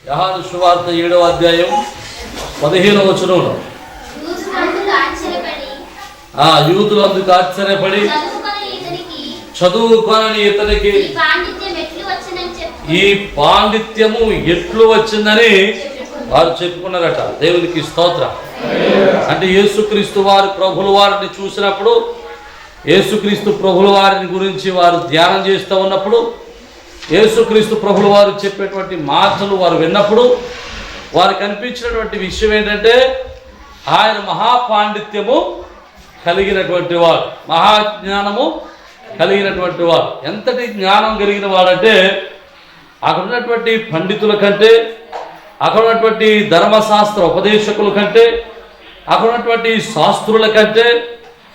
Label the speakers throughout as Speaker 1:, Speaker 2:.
Speaker 1: యోహాను సువార్త 7వ అధ్యాయం 15వ వచనంలో యూదులు అందుకు ఆశ్చర్యపడి చదువుకొనని ఇతనికి ఈ పాండిత్యము ఎట్లు వచ్చిందని వారు చెప్పుకున్నారట. దేవునికి స్తోత్రం. అంటే యేసుక్రీస్తు వారి ప్రభుల వారిని చూసినప్పుడు, యేసుక్రీస్తు ప్రభుల వారిని గురించి వారు ధ్యానం చేస్తూ ఉన్నప్పుడు, యేసుక్రీస్తు ప్రభుల వారు చెప్పేటువంటి మాటలు వారు విన్నప్పుడు వారికి అనిపించినటువంటి విషయం ఏంటంటే ఆయన మహాపాండిత్యము కలిగినటువంటి వాడు, మహాజ్ఞానము కలిగినటువంటి వాడు. ఎంతటి జ్ఞానం కలిగిన వాడంటే అక్కడ ఉన్నటువంటి పండితుల కంటే, అక్కడ ఉన్నటువంటి ధర్మశాస్త్ర ఉపదేశకుల కంటే, అక్కడ ఉన్నటువంటి శాస్త్రుల కంటే,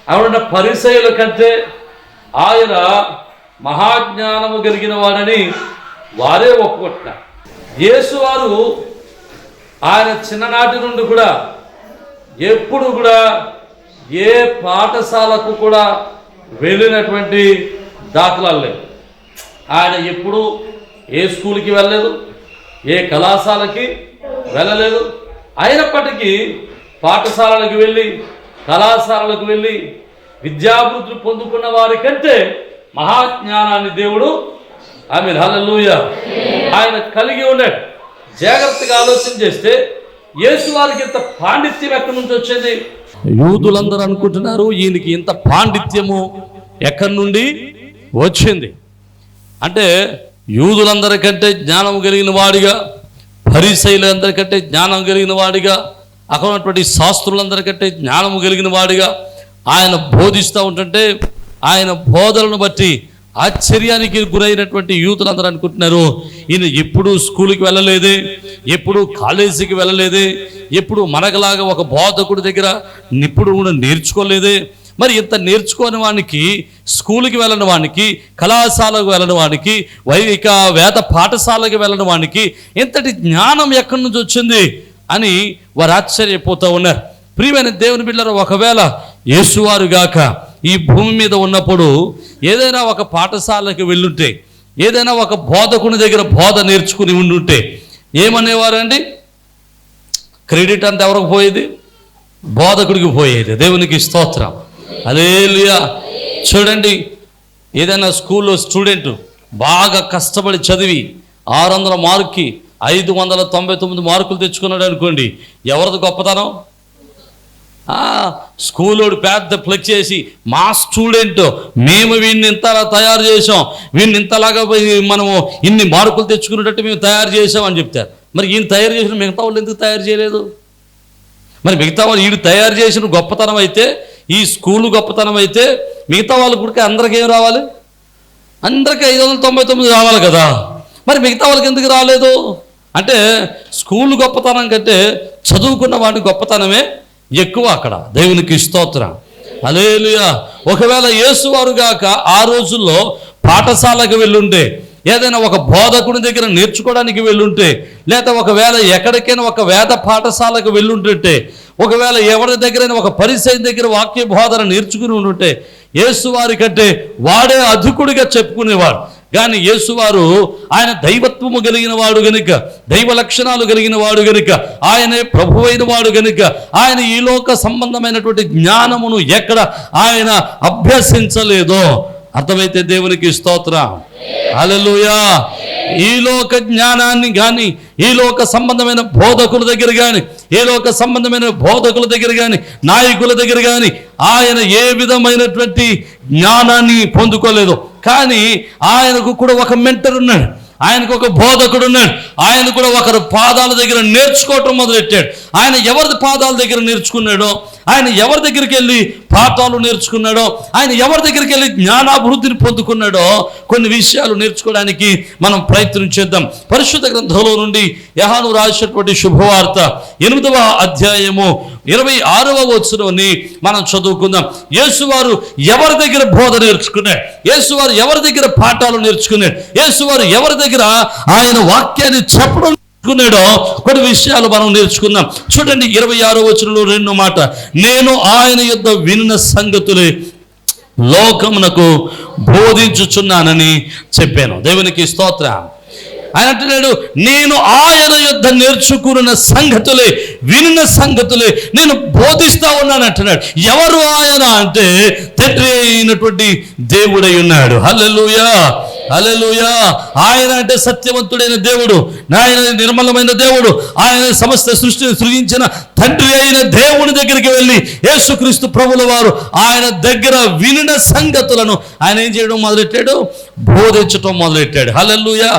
Speaker 1: అక్కడ ఉన్న పరిసయుల కంటే ఆయన మహాజ్ఞానము కలిగిన వాడని వారే ఒప్పుకుంటున్నారు. యేసు వారు ఆయన చిన్ననాటి నుండి కూడా ఎప్పుడు కూడా ఏ పాఠశాలకు కూడా వెళ్ళినటువంటి దాఖలాలు లేవు. ఆయన ఎప్పుడు ఏ స్కూల్కి వెళ్ళలేదు, ఏ కళాశాలకి వెళ్ళలేదు. అయినప్పటికీ పాఠశాలలకు వెళ్ళి, కళాశాలలకు వెళ్ళి విద్యాభివృద్ధులు పొందుకున్న వారి కంటే మహాజ్ఞానాన్ని దేవుడు ఆమేన్ హల్లెలూయా ఆయన కలిగి ఉన్నాడు. జాగ్రత్తగా ఆలోచన చేస్తే యేసు వారికి ఇంత పాండిత్యం ఎక్కడి నుంచి వచ్చింది? యూదులందరూ అనుకుంటున్నారు ఈయనకి ఇంత పాండిత్యము ఎక్కడి నుండి వచ్చింది అంటే, యూదులందరికంటే జ్ఞానం కలిగిన వాడిగా, ఫరిసయ్యులందరికంటే జ్ఞానం కలిగిన వాడిగా, అక్కడ ఉన్నటువంటి శాస్త్రులందరికంటే జ్ఞానం కలిగిన వాడిగా ఆయన బోధిస్తూ ఉంటుంటే ఆయన బోధనను బట్టి ఆశ్చర్యానికి గురైనటువంటి యూతులందరూ అనుకుంటున్నారు ఈయన ఎప్పుడు స్కూల్కి వెళ్ళలేదే, ఎప్పుడు కాలేజీకి వెళ్ళలేదే, ఎప్పుడు మనకులాగా ఒక బోధకుడి దగ్గర ఇప్పుడు కూడా నేర్చుకోలేదే. మరి ఇంత నేర్చుకోని వానికి, స్కూల్కి వెళ్ళని వానికి, కళాశాలకు వెళ్ళని వానికి, వైదిక వేద పాఠశాలకు వెళ్ళని వానికి ఇంతటి జ్ఞానం ఎక్కడి నుంచి వచ్చింది అని వారు ఆశ్చర్యపోతూ ఉన్నారు. ప్రియమైన దేవుని బిడ్డలారా, ఒకవేళ యేసువారు గాక ఈ భూమి మీద ఉన్నప్పుడు ఏదైనా ఒక పాఠశాలకు వెళ్ళుంటే, ఏదైనా ఒక బోధకుని దగ్గర బోధ నేర్చుకుని ఉండుంటే ఏమనేవారండి? క్రెడిట్ అంతా ఎవరికి పోయేది? బోధకుడికి పోయేది. దేవునికి స్తోత్రం హల్లెలూయా. చూడండి, ఏదైనా స్కూల్లో స్టూడెంట్ బాగా కష్టపడి చదివి 600 మార్కుకి 599 మార్కులు తెచ్చుకున్నాడు అనుకోండి, ఎవరిది గొప్పతనం? స్కూలోడు పెద్ద ఫ్లెక్స్ చేసి మా స్టూడెంట్, మేము వీడిని ఇంతలా తయారు చేసాం, వీడిని ఇంతలాగా మనము ఇన్ని మార్కులు తెచ్చుకునేటట్టు మేము తయారు చేసాం అని చెప్తారు. మరి ఈయన తయారు చేసిన మిగతా వాళ్ళు ఎందుకు తయారు చేయలేదు? మరి మిగతా వాళ్ళు వీడు తయారు చేసిన గొప్పతనం అయితే, ఈ స్కూలు గొప్పతనం అయితే, మిగతా వాళ్ళ గుడికి అందరికీ ఏం రావాలి? అందరికీ 599 రావాలి కదా. మరి మిగతా వాళ్ళకి ఎందుకు రాలేదు అంటే, స్కూలు గొప్పతనం కంటే చదువుకున్న వాడి గొప్పతనమే ఎక్కువ అక్కడ. దేవునికి స్తోత్రం హల్లెలూయా. ఒకవేళ యేసువారు గాక ఆ రోజుల్లో పాఠశాలకు వెళ్ళుంటే, ఏదైనా ఒక బోధకుడి దగ్గర నేర్చుకోవడానికి వెళ్ళుంటే, లేదా ఒకవేళ ఎక్కడికైనా ఒక వేద పాఠశాలకు వెళ్ళుంటుంటే, ఒకవేళ ఎవరి దగ్గరైనా ఒక పరిసయ్యుని దగ్గర వాక్య బోధన నేర్చుకుని ఉంటుంటే యేసువారి కంటే వాడే అధికుడిగా చెప్పుకునేవాడు. కానీ యేసువారు ఆయన దైవత్వము కలిగిన వాడు గనుక, దైవ లక్షణాలు కలిగిన వాడు గనుక, ఆయనే ప్రభువైన వాడు గనుక ఆయన ఈ లోక సంబంధమైనటువంటి జ్ఞానమును ఎక్కడ ఆయన అభ్యసించలేదో. అర్థమైతే దేవునికి స్తోత్రం హల్లెలూయా. ఈ లోక జ్ఞానాన్ని కానీ, ఈ లోక సంబంధమైన బోధకుల దగ్గర కానీ, ఏ లోక సంబంధమైన బోధకుల దగ్గర కానీ, నాయకుల దగ్గర కానీ ఆయన ఏ విధమైనటువంటి జ్ఞానాన్ని పొందుకోలేదు. కానీ ఆయనకు కూడా ఒక మెంటర్ ఉన్నాడు, ఆయనకు ఒక బోధకుడు ఉన్నాడు. ఆయన కూడా ఒకరి పాదాల దగ్గర నేర్చుకోవటం మొదలెట్టాడు. ఆయన ఎవరి పాదాల దగ్గర నేర్చుకున్నాడో, ఆయన ఎవరి దగ్గరికి వెళ్ళి పాఠాలు నేర్చుకున్నాడో, ఆయన ఎవరి దగ్గరికి వెళ్ళి జ్ఞానాభివృద్ధిని పొందుకున్నాడో కొన్ని విషయాలు నేర్చుకోవడానికి మనం ప్రయత్నం చేద్దాం. పరిశుద్ధ గ్రంథంలో నుండి యోహాను రాసినటువంటి శుభవార్త 8వ అధ్యాయము 26వ వచనాన్ని మనం చదువుకుందాం. యేసువారు ఎవరి దగ్గర బోధ నేర్చుకున్నాడు, యేసువారు ఎవరి దగ్గర పాఠాలు నేర్చుకున్నాడు, యేసువారు ఎవరి దగ్గర ఆయన వాక్యాన్ని చెప్పడం నేర్చుకున్నాడో కొన్ని విషయాలు మనం నేర్చుకుందాం. చూడండి 26వ వచనంలో 2 మాట, నేను ఆయన యొద్ద విన్న సంగతులే లోకమునకు బోధించుచున్నానని చెప్పాను. దేవునికి స్తోత్రం. ఆయన అంటున్నాడు, నేను ఆయన యొద్ద నేర్చుకున్న సంగతులే, వినిన సంగతులే నేను బోధిస్తా ఉన్నాను అంటున్నాడు. ఎవరు ఆయన అంటే తండ్రి అయినటువంటి దేవుడై ఉన్నాడు. హల్లెలూయా, హల్లెలూయా. ఆయన అంటే సత్యవంతుడైన దేవుడు, ఆయన నిర్మలమైన దేవుడు, ఆయన సమస్త సృష్టిని సృజించిన తండ్రి అయిన దేవుని దగ్గరికి వెళ్ళి యేసుక్రీస్తు ప్రభుల వారు ఆయన దగ్గర వినిన సంగతులను ఆయన ఏం చేయడం మొదలెట్టాడు? బోధించటం మొదలెట్టాడు. హల్లెలూయా.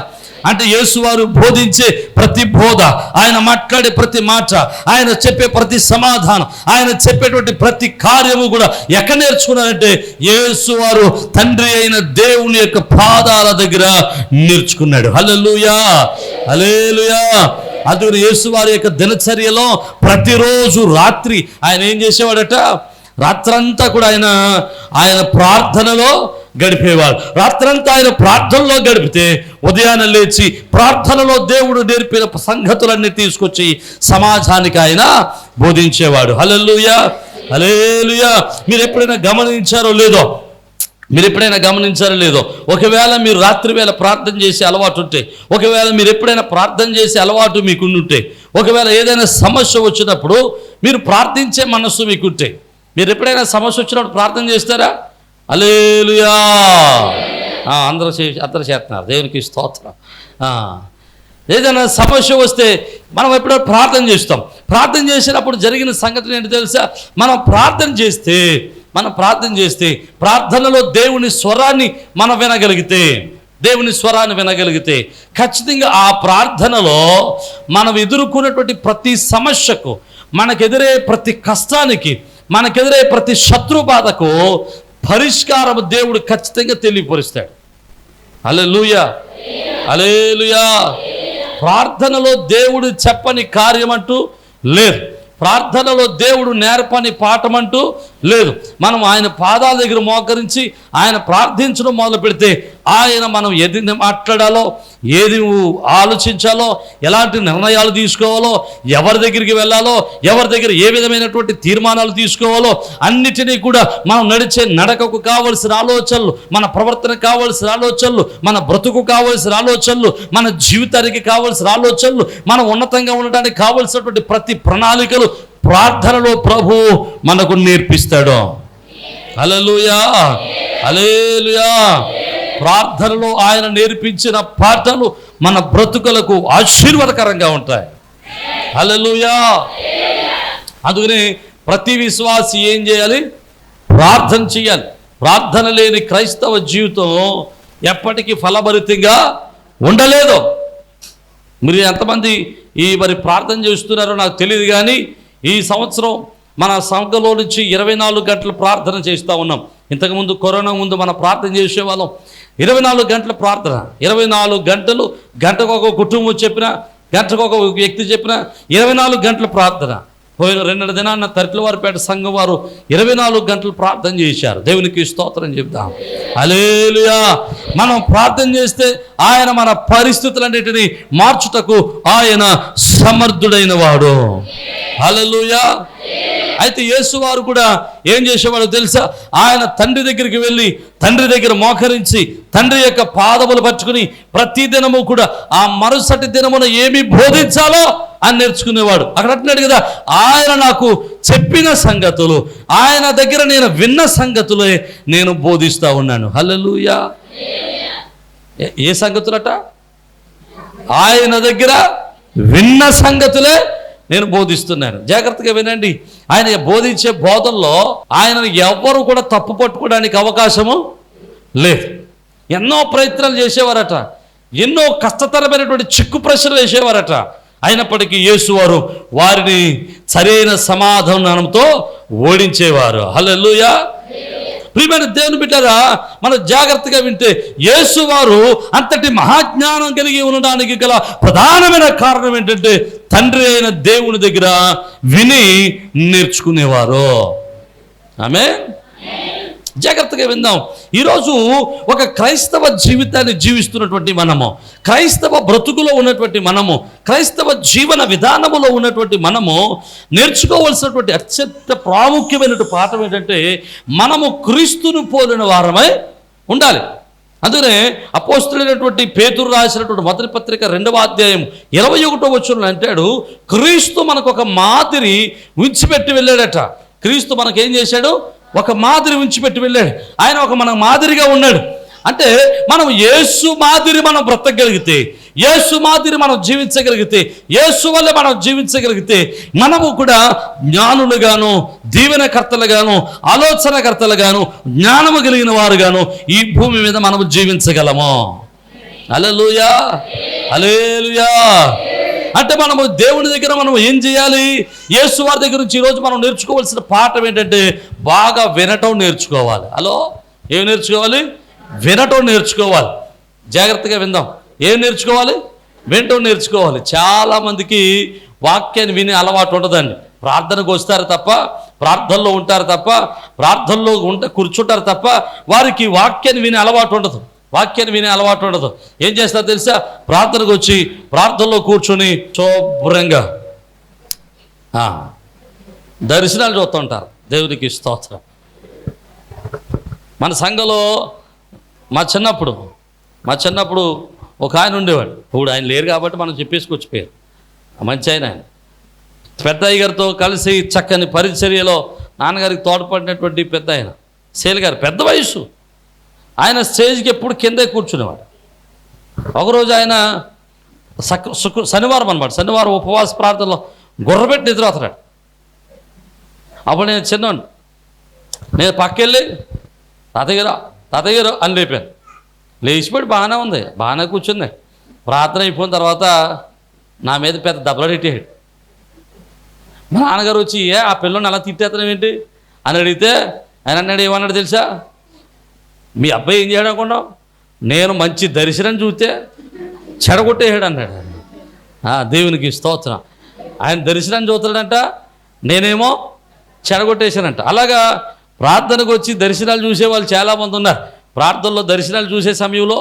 Speaker 1: అంటే యేసువారు బోధించే ప్రతి బోధ, ఆయన మాట్లాడే ప్రతి మాట, ఆయన చెప్పే ప్రతి సమాధానం, ఆయన చెప్పేటువంటి ప్రతి కార్యము కూడా ఎక్కడ నేర్చుకున్నారంటే యేసువారు తండ్రి అయిన దేవుని యొక్క పాదాల దగ్గర నేర్చుకున్నాడు. హల్లెలూయా, హల్లెలూయా. అందుకని యేసువారి యొక్క దినచర్యలో ప్రతిరోజు రాత్రి ఆయన ఏం చేసేవాడట? రాత్రంతా కూడా ఆయన ప్రార్థనలో గడిపేవాడు. రాత్రంతా ఆయన ప్రార్థనలో గడిపితే ఉదయాన్నే లేచి ప్రార్థనలో దేవుడు నేర్పిన సంగతులన్నీ తీసుకొచ్చి సమాజానికి ఆయన బోధించేవాడు. హల్లెలూయా, హల్లెలూయా. మీరు ఎప్పుడైనా గమనించారో లేదో, ఒకవేళ మీరు రాత్రి వేళ ప్రార్థన చేసే అలవాటు ఉంటే, ఒకవేళ మీరు ఎప్పుడైనా ప్రార్థన చేసే అలవాటు మీకుంటే, ఒకవేళ ఏదైనా సమస్య వచ్చినప్పుడు మీరు ప్రార్థించే మనస్సు మీకుంటే, మీరు ఎప్పుడైనా సమస్య వచ్చినప్పుడు ప్రార్థన చేస్తారా? హల్లెలూయా. అందరూ చేస్తున్నారు. దేవునికి స్తోత్రం. ఏదైనా సమస్య వస్తే మనం ఎప్పుడో ప్రార్థన చేస్తాం. ప్రార్థన చేసినప్పుడు జరిగిన సంగతి ఏంటి తెలుసా? మనం ప్రార్థన చేస్తే ప్రార్థనలో దేవుని స్వరాన్ని మనం వినగలిగితే ఖచ్చితంగా ఆ ప్రార్థనలో మనం ఎదుర్కొన్నటువంటి ప్రతి సమస్యకు, మనకెదిరే ప్రతి కష్టానికి, మనకెదిరే ప్రతి శత్రు బాధకు పరిష్కారం దేవుడు ఖచ్చితంగా తెలియపరుస్తాడు. హల్లెలూయా, హల్లెలూయా. ప్రార్థనలో దేవుడు చెప్పని కార్యం అంటూ లేదు, ప్రార్థనలో దేవుడు నేర్పని పాఠం అంటూ లేదు. మనం ఆయన పాదాల దగ్గర మోకరించి ఆయన ప్రార్థించడం మొదలు పెడితే ఆయన మనం ఏది మాట్లాడాలో, ఏది ఆలోచించాలో, ఎలాంటి నిర్ణయాలు తీసుకోవాలో, ఎవరి దగ్గరికి వెళ్ళాలో, ఎవరి దగ్గర ఏ విధమైనటువంటి తీర్మానాలు తీసుకోవాలో అన్నిటినీ కూడా మనం నడిచే నడకకు కావలసిన ఆలోచనలు, మన ప్రవర్తనకు కావలసిన ఆలోచనలు, మన బ్రతుకు కావలసిన ఆలోచనలు, మన జీవితానికి కావలసిన ఆలోచనలు, మనం ఉన్నతంగా ఉండడానికి కావలసినటువంటి ప్రతి ప్రణాళికలు ప్రార్థనలో ప్రభు మనకు నేర్పిస్తాడు. హల్లెలూయా, హల్లెలూయా. ప్రార్థనలో ఆయన నేర్పించిన పాఠాలు మన బ్రతుకులకు ఆశీర్వాదకరంగా ఉంటాయి. హల్లెలూయా. అందుకని ప్రతి విశ్వాసి ఏం చేయాలి? ప్రార్థన చేయాలి. ప్రార్థన లేని క్రైస్తవ జీవితం ఎప్పటికీ ఫలభరితంగా ఉండలేదు. మీరు ఎంతమంది మరి ప్రార్థన చేస్తున్నారో నాకు తెలియదు, కానీ ఈ సంవత్సరం మన సంఘంలో నుంచి 24 గంటలు ప్రార్థన చేస్తూ ఉన్నాం. ఇంతకుముందు కరోనా ముందు మనం ప్రార్థన చేసేవాళ్ళం. 24 గంటల ప్రార్థన, 24 గంటలు, గంటకు ఒక కుటుంబం చెప్పిన, గంటకు ఒక వ్యక్తి చెప్పిన 24 గంటల ప్రార్థన. పోయిన 2 దినాన్న తరిట్లవారిపేట సంఘం వారు 24 గంటలు ప్రార్థన చేశారు. దేవునికి స్తోత్రం చెప్తాం. హల్లెలూయా. మనం ప్రార్థన చేస్తే ఆయన మన పరిస్థితులన్నిటినీ మార్చుటకు ఆయన సమర్థుడైన వాడు. హల్లెలూయా. అయితే యేసువారు కూడా ఏం చేసేవాడు తెలుసా? ఆయన తండ్రి దగ్గరికి వెళ్ళి తండ్రి దగ్గర మోకరించి తండ్రి యొక్క పాదములు పట్టుకుని ప్రతి దినము కూడా ఆ మరుసటి దినమున ఏమి బోధించాలో అని నేర్చుకునేవాడు. అక్కడ అంటున్నాడు కదా, ఆయన నాకు చెప్పిన సంగతులు, ఆయన దగ్గర నేను విన్న సంగతులే నేను బోధిస్తూ ఉన్నాను. హల్లెలూయా. ఏ సంగతులట? ఆయన దగ్గర విన్న సంగతులే నేను బోధిస్తున్నాను. జాగ్రత్తగా వినండి. ఆయన బోధించే బోధనలో ఆయనను ఎవ్వరు కూడా తప్పు పట్టుకోవడానికి అవకాశము లేదు. ఎన్నో ప్రయత్నాలు చేసేవారట, ఎన్నో కష్టతరమైనటువంటి చిక్కు ప్రశ్నలు వేసేవారట. అయినప్పటికీ యేసువారు వారిని సరైన సమాధానంతో ఓడించేవారు. హల్లెలూయా. ప్రియమైన దేవుని బిడ్డలారా, మనం జాగ్రత్తగా వింటే యేసువారు అంతటి మహాజ్ఞానం కలిగి ఉండడానికి గల ప్రధానమైన కారణం ఏంటంటే తండ్రి అయిన దేవుని దగ్గర విని నేర్చుకునేవారు. ఆమేన్. జాగ్రత్తగా విందాం. ఈరోజు ఒక క్రైస్తవ జీవితాన్ని జీవిస్తున్నటువంటి మనము, క్రైస్తవ బ్రతుకులో ఉన్నటువంటి మనము, క్రైస్తవ జీవన విధానములో ఉన్నటువంటి మనము నేర్చుకోవలసినటువంటి అత్యంత ప్రాముఖ్యమైనటువంటి పాఠం ఏంటంటే మనము క్రీస్తును పోలిన వారమై ఉండాలి. అందుకనే అపోస్తులైనటువంటి పేతురు రాసినటువంటి మొదటి పత్రిక 2వ అధ్యాయం 21వ వచనంలో అంటాడు, క్రీస్తు మనకు ఒక మాదిరి ఉంచిపెట్టి వెళ్ళాడట. క్రీస్తు మనకేం చేశాడు? ఒక మాదిరి ఉంచిపెట్టి వెళ్ళాడు. ఆయన ఒక మన మాదిరిగా ఉన్నాడు. అంటే మనం యేసు మాదిరి మనం బ్రతకగలిగితే, యేసు మాదిరి మనం జీవించగలిగితే, యేసు వల్ల మనం జీవించగలిగితే మనము కూడా జ్ఞానులుగాను, దీవెనకర్తలుగాను, ఆలోచనకర్తలుగాను, జ్ఞానము కలిగిన వారుగాను ఈ భూమి మీద మనము జీవించగలము. హల్లెలూయా, హల్లెలూయా. అంటే మనము దేవుని దగ్గర మనం ఏం చేయాలి? యేసు వారి దగ్గర నుంచి ఈరోజు మనం నేర్చుకోవాల్సిన పాఠం ఏంటంటే బాగా వినటం నేర్చుకోవాలి. హలో, ఏం నేర్చుకోవాలి? వినటం నేర్చుకోవాలి. జాగ్రత్తగా విందాం. ఏం నేర్చుకోవాలి? వినటం నేర్చుకోవాలి. చాలామందికి వాక్యాన్ని వినే అలవాటు ఉండదండి. ప్రార్థనకు వస్తారు తప్ప, ప్రార్థనలో ఉంటారు తప్ప, ప్రార్థనలో కూర్చుంటారు తప్ప వారికి వాక్యాన్ని వినే అలవాటు ఉండదు. వాక్యాన్ని వినే అలవాటు ఉండదు. ఏం చేస్తారో తెలుసా? ప్రార్థనకు వచ్చి ప్రార్థనలో కూర్చొని శుభ్రంగా దర్శనాలు చూస్తుంటారు. దేవునికి స్తోత్రం. మన సంఘంలో మా చిన్నప్పుడు ఒక ఆయన ఉండేవాడు. ఇప్పుడు ఆయన లేరు కాబట్టి మనం చెప్పేసుకొచ్చిపోయారు. మంచి ఆయన. పెద్ద అయ్యగారితో కలిసి చక్కని పరిచర్యలో నాన్నగారికి తోడ్పడినటువంటి పెద్ద ఆయన శైలి గారు, పెద్ద వయసు. ఆయన స్టేజ్కి ఎప్పుడు కిందే కూర్చునేవాడు. ఒకరోజు ఆయన శనివారం అనమాట, శనివారం ఉపవాస ప్రార్థనలో గుర్రబెట్టి నిద్రపోతున్నాడు. అప్పుడు నేను చిన్నవాడిని. నేను పక్కెళ్ళి తాతయ్యగారు అని లేపాను. లేచిపోయి బాగానే ఉంది, బాగానే కూర్చుంది. ప్రార్థన అయిపోయిన తర్వాత నా మీద పెద్ద దెబ్బలాడెట్టాడు. మా నాన్నగారు వచ్చి ఆ పిల్లని అలా తిట్టేస్తున్నాం ఏంటి అని అడిగితే ఆయన అన్నాడు, ఏమన్నాడు తెలుసా? మీ అబ్బాయి ఏం చేయడం అనుకున్నావు? నేను మంచి దర్శనం చూస్తే చెడగొట్టేసాడు అన్నాడు. దేవునికి స్తోత్రం. ఆయన దర్శనం చూస్తాడంట, నేనేమో చెడగొట్టేశానంట. అలాగా ప్రార్థనకు వచ్చి దర్శనాలు చూసే వాళ్ళు చాలామంది ఉన్నారు. ప్రార్థనలో దర్శనాలు చూసే సమయంలో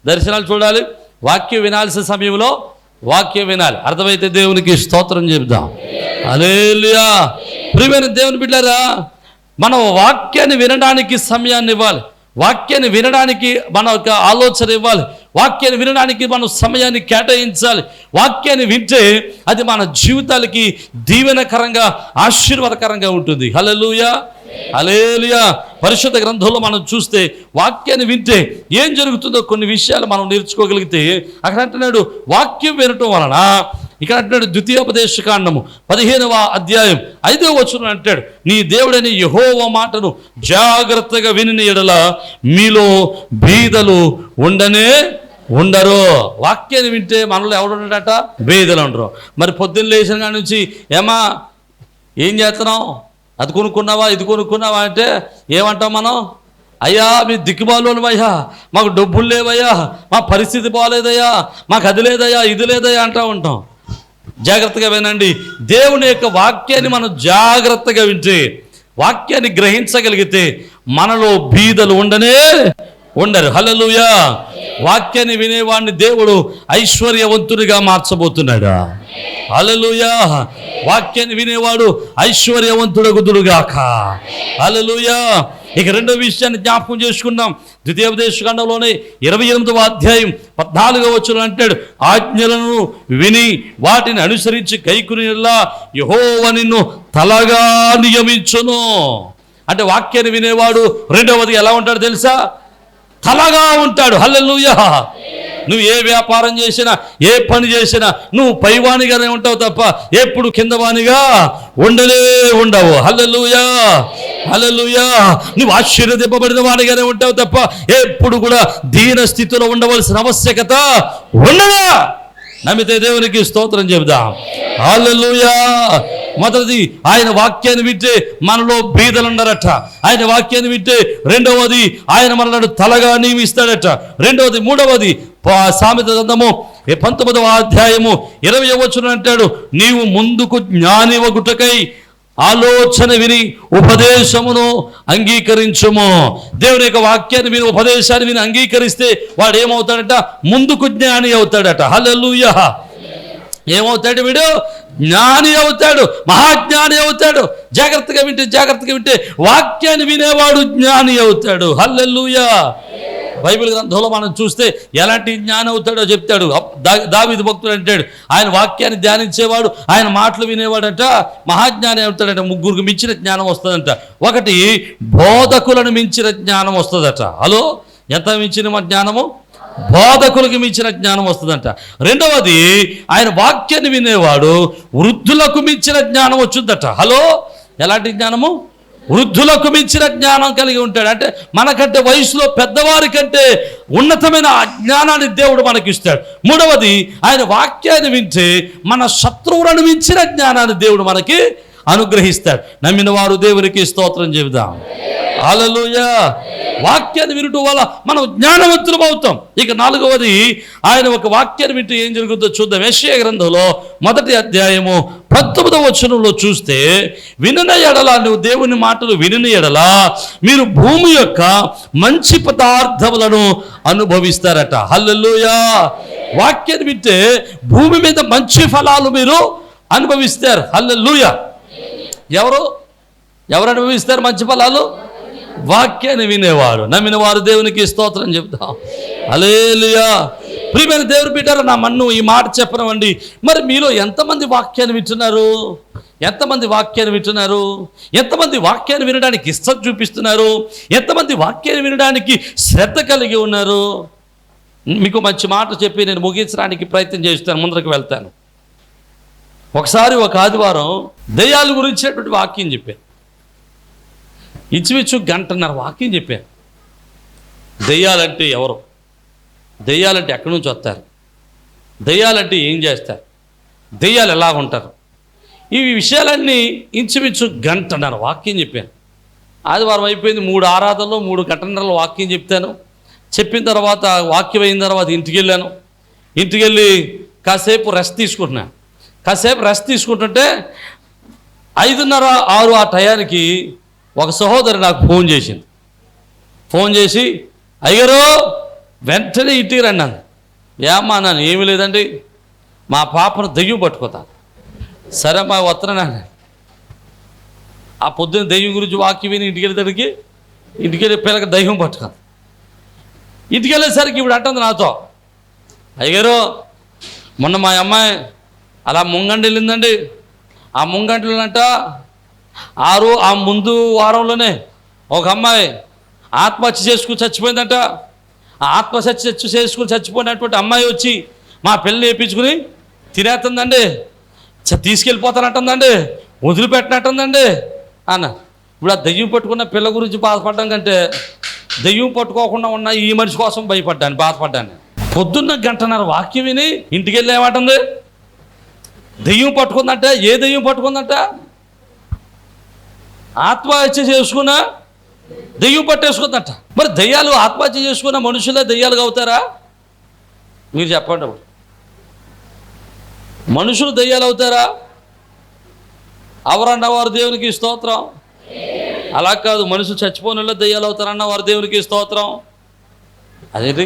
Speaker 1: దర్శనాలు చూడాలి, వాక్యం వినాల్సిన సమయంలో వాక్యం వినాలి. అర్థమైతే దేవునికి స్తోత్రం చెప్దాం. హల్లెలూయా. ప్రియమైన దేవుని బిడ్డలారా, మనం వాక్యాన్ని వినడానికి సమయాన్ని ఇవ్వాలి. వాక్యాన్ని వినడానికి మన యొక్క ఆలోచన ఇవ్వాలి. వాక్యాన్ని వినడానికి మనం సమయాన్ని కేటాయించాలి. వాక్యాన్ని వింటే అది మన జీవితాలకి దీవెనకరంగా, ఆశీర్వాదకరంగా ఉంటుంది. హల్లెలూయా, హల్లెలూయా. పరిశుద్ధ గ్రంథంలో మనం చూస్తే వాక్యాన్ని వింటే ఏం జరుగుతుందో కొన్ని విషయాలు మనం నేర్చుకోగలిగితే, అక్కడ అంటున్నాడు వాక్యం వినటం వలన, ఇక్కడ అంటున్నాడు ద్వితీయోపదేశకాండము 15వ అధ్యాయం 5వ వచనం అంటాడు, నీ దేవుడని యెహోవా మాటను జాగ్రత్తగా విని ఎడల మీలో బీదలు ఉండరు. వాక్యాన్ని వింటే మనలో ఎవడు ఉండడట? బీదలు ఉండరు. మరి పొద్దున్న లేచిన కాడి నుంచి ఏమా ఏం చేస్తున్నావు, అది కొనుక్కున్నావా, ఇది కొనుక్కున్నావా అంటే ఏమంటాం మనం? అయ్యా మీ దిక్కుమాలోను అయ్యా, మాకు డబ్బులు లేవయ్యా, మా పరిస్థితి బాగోలేదయ్యా, మాకు అది లేదయ్యా, ఇది లేదయ్యా అంటూ ఉంటాం. జాగ్రత్తగా వినండి. దేవుని యొక్క వాక్యాన్ని మనం జాగ్రత్తగా వింటే, వాక్యాన్ని గ్రహించగలిగితే మనలో బీదలు ఉండరు. హల్లెలూయా. వాక్యాన్ని వినేవాడిని దేవుడు ఐశ్వర్యవంతునిగా మార్చబోతున్నాడు. హల్లెలూయా. వాక్యాన్ని వినేవాడు ఐశ్వర్యవంతుడగుదుడుగాక. హల్లెలూయా. ఇక రెండో విషయాన్ని జ్ఞాపకం చేసుకున్నాం. ద్వితీయోపదేశకాండంలోనే 28వ అధ్యాయం 14వ వచనం అంటాడు, ఆజ్ఞలను విని వాటిని అనుసరించి గైకొనులా యెహోవా నిన్ను తలగా నియమించును. అంటే వాక్యాన్ని వినేవాడు రెండవది ఎలా ఉంటాడు తెలుసా? తలగా ఉంటాడు. హల్లెలూయా. నువ్వు ఏ వ్యాపారం చేసినా, ఏ పని చేసినా నువ్వు పైవానిగానే ఉంటావు తప్ప ఎప్పుడు కిందవానిగా ఉండవు. హల్లెలూయా, హల్లెలూయా. నువ్వు ఆశీర్వదింపబడిన వాడిగానే ఉంటావు తప్ప ఎప్పుడు కూడా దీన స్థితిలో ఉండవలసిన ఆవశ్యకత ఉండదా. నమ్మితే దేవునికి స్తోత్రం చెబుదాం. హల్లెలూయా. మొదటిది, ఆయన వాక్యాన్ని వింటే మనలో బీదలు ఉండరట. ఆయన వాక్యాన్ని వింటే రెండవది, ఆయన మనల్ని తలగా నియమిస్తాడట. రెండవది, మూడవది, సామెత గ్రంథము 19వ అధ్యాయము 20వ వచనం అంటాడు, నీవు ముందుకు జ్ఞానివగుటకై ఆలోచన విని ఉపదేశమును అంగీకరించుము. దేవుని యొక్క వాక్యాన్ని విని, ఉపదేశాన్ని విని అంగీకరిస్తే వాడు ఏమవుతాడట? ముందుకు జ్ఞాని అవుతాడట. హల్లెలూయా. ఏమవుతాడు వీడు? జ్ఞాని అవుతాడు, మహాజ్ఞాని అవుతాడు. జాగ్రత్తగా వింటే వాక్యాన్ని వినేవాడు జ్ఞాని అవుతాడు. హల్లెలూయా. బైబిల్ గ్రంథంలో మనం చూస్తే ఎలాంటి జ్ఞానం అవుతాడో చెప్తాడు. దావీదు భక్తుడు అంటాడు, ఆయన వాక్యాన్ని ధ్యానించేవాడు, ఆయన మాటలు వినేవాడంట మహాజ్ఞానం అవుతాడంట. ముగ్గురికి మించిన జ్ఞానం వస్తుందంట. ఒకటి, బోధకులను మించిన జ్ఞానం వస్తుందట. హలో, ఎంత మించిన జ్ఞానము? బోధకులకు మించిన జ్ఞానం వస్తుందంట. రెండవది, ఆయన వాక్యాన్ని వినేవాడు వృద్ధులకు మించిన జ్ఞానం వచ్చిందట. హలో, ఎలాంటి జ్ఞానము? వృద్ధులకు మించిన జ్ఞానం కలిగి ఉంటాడు. అంటే మనకంటే వయసులో పెద్దవారి కంటే ఉన్నతమైన జ్ఞానాన్ని దేవుడు మనకిస్తాడు. మూడవది, ఆయన వాక్యాన్ని వింటే మన శత్రువులను మించిన జ్ఞానాన్ని దేవుడు మనకి అనుగ్రహిస్తాడు. నమ్మిన వారు దేవునికి స్తోత్రం చెబుదాం. హల్లెలూయా. వాక్యాన్ని వినటం వల్ల మనం జ్ఞానవంతులం అవుతాం. ఇక నాలుగవది, ఆయన ఒక వాక్యాన్ని వింటూ ఏం జరుగుతుందో చూద్దాం. యెషయా గ్రంథంలో 1వ అధ్యాయము 19వ వచనంలో చూస్తే, వినన ఎడల, నువ్వు దేవుని మాటలు వినని ఎడల మీరు భూమి యొక్క మంచి పదార్థములను అనుభవిస్తారట. హల్లెలూయా. వాక్యాన్ని వింటే భూమి మీద మంచి ఫలాలు మీరు అనుభవిస్తారు. హల్లెలూయా. ఎవరు అనుభవిస్తారు మంచి ఫలాలు? వాక్యాన్ని వినేవారు. నమ్మిన వారు దేవునికి స్తోత్రం చెప్తాం. హల్లెలూయా. ప్రియమైన దేవుని బిడ్డలారా, నా మన్ను ఈ మాట చెప్పనివ్వండి. మరి మీలో ఎంతమంది వాక్యాన్ని వింటున్నారు? ఎంతమంది వాక్యాన్ని వింటున్నారు? ఎంతమంది వాక్యాన్ని వినడానికి ఇష్టం చూపిస్తున్నారు? ఎంతమంది వాక్యాన్ని వినడానికి శ్రద్ధ కలిగి ఉన్నారు? మీకు మంచి మాట చెప్పి నేను ముగించడానికి ప్రయత్నం చేస్తాను, ముందరకు వెళ్తాను. ఒకసారి ఒక ఆదివారం దెయ్యాల గురించినటువంటి వాక్యం చెప్పాను. ఇంచుమించు 1.5 గంటన్నర వాక్యం చెప్పాను. దెయ్యాలంటే ఎవరు? దెయ్యాలంటే ఎక్కడి నుంచి వస్తారు? దెయ్యాలంటే ఏం చేస్తారు? దెయ్యాలు ఎలా ఉంటారు? ఈ విషయాలన్నీ ఇంచుమించు 1.5 గంటన్నర వాక్యం చెప్పాను. ఆదివారం అయిపోయింది. 3 ఆరాధనలో 3 గంటన్నరలో వాక్యం చెప్తాను. చెప్పిన తర్వాత వాక్యం అయిన తర్వాత ఇంటికి వెళ్ళాను. ఇంటికి వెళ్ళి కాసేపు రెస్ట్ తీసుకుంటున్నాను. కాసేపు రెస్ట్ తీసుకుంటుంటే 5:30, 6 ఆ టయానికి ఒక సహోదరి నాకు ఫోన్ చేసింది. ఫోన్ చేసి, అయ్యారో వెంటనే ఇంటికి రండి అన్నాను. ఏమ్మా అన్నాను. ఏమీ లేదండి, మా పాపను దెయ్యం పట్టుకోతాను. సరే మా వస్తున్నాను. ఆ పొద్దున్న దెయ్యం గురించి వాక్యం విని ఇంటికి వెళ్ళేసరికి పిల్లకి దెయ్యం పట్టుకోను. ఇంటికి వెళ్ళేసరికి ఇప్పుడు అంటుంది నాతో, అయ్యారో మొన్న మా అమ్మాయి అలా ముంగండి వెళ్ళిందండి. ఆ ముంగంటిలోనంట ఆ ముందు వారంలోనే ఒక అమ్మాయి ఆత్మహత్య చేసుకుని చచ్చిపోయిందంట. ఆ ఆత్మహత్య చేసుకుని చచ్చిపోయినటువంటి అమ్మాయి వచ్చి మా పిల్లని వేయించుకుని తినేస్తుందండి, తీసుకెళ్ళిపోతానంటుందండి, వదిలిపెట్టినట్టుందండి అన్న. ఇప్పుడు ఆ దెయ్యం పట్టుకున్న పిల్ల గురించి బాధపడ్డాం కంటే దెయ్యం పట్టుకోకుండా ఉన్న ఈ మనిషి కోసం బాధపడ్డాను. పొద్దున్న 1.5 గంటన్నర వాక్యం విని ఇంటికి వెళ్ళి ఏమంటుంది? దెయ్యం పట్టుకుందంట. ఏ దెయ్యం పట్టుకుందంట? ఆత్మహత్య చేసుకున్న దెయ్యం పట్టేసుకుందంట. మరి దెయ్యాలు ఆత్మహత్య చేసుకున్న మనుషులే దెయ్యాలుగా అవుతారా? మీరు చెప్పండి. మనుషులు దెయ్యాలు అవుతారా? అవరన్న వారు దేవునికి స్తోత్రం. అలా కాదు, మనుషులు చచ్చిపోయిన వాళ్ళు దెయ్యాలు అవుతారన్న వారు దేవునికి స్తోత్రం. అదేంటి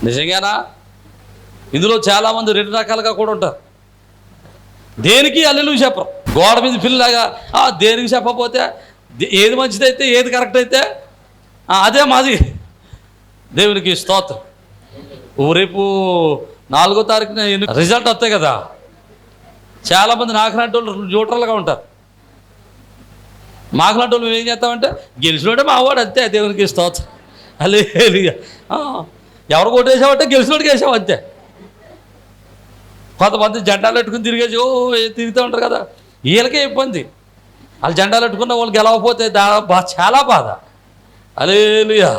Speaker 1: నిజంగానా? ఇందులో చాలామంది 2 రకాలుగా కూడా ఉంటారు. దేనికి హల్లెలూయా చెప్పరు. గోడ మీద పిల్లలాగా దేనికి చెప్పకపోతే ఏది మంచిదైతే ఏది కరెక్ట్ అయితే అదే మాది. దేవునికి స్తోత్రం. రేపు 4వ తారీఖున రిజల్ట్ వస్తాయి కదా. చాలామంది నాకులాంటి వాళ్ళు న్యూట్రల్గా ఉంటారు. మాకులాంటి వాళ్ళు మేము ఏం చేస్తామంటే గెలిచినోడే మావాడు అంతే. దేవునికి స్తోత్రం. హల్లెలూయా. ఎవరు కొట్టేసామంటే గెలిచినోడికి వేసాం అంతే. కొంతమంది జెండాలు పెట్టుకుని తిరుగుతూ ఉంటారు కదా, వీళ్ళకే ఇబ్బంది. వాళ్ళు జెండాలు పెట్టుకున్న వాళ్ళు గెలవకపోతే చాలా బాధ. హల్లెలూయా.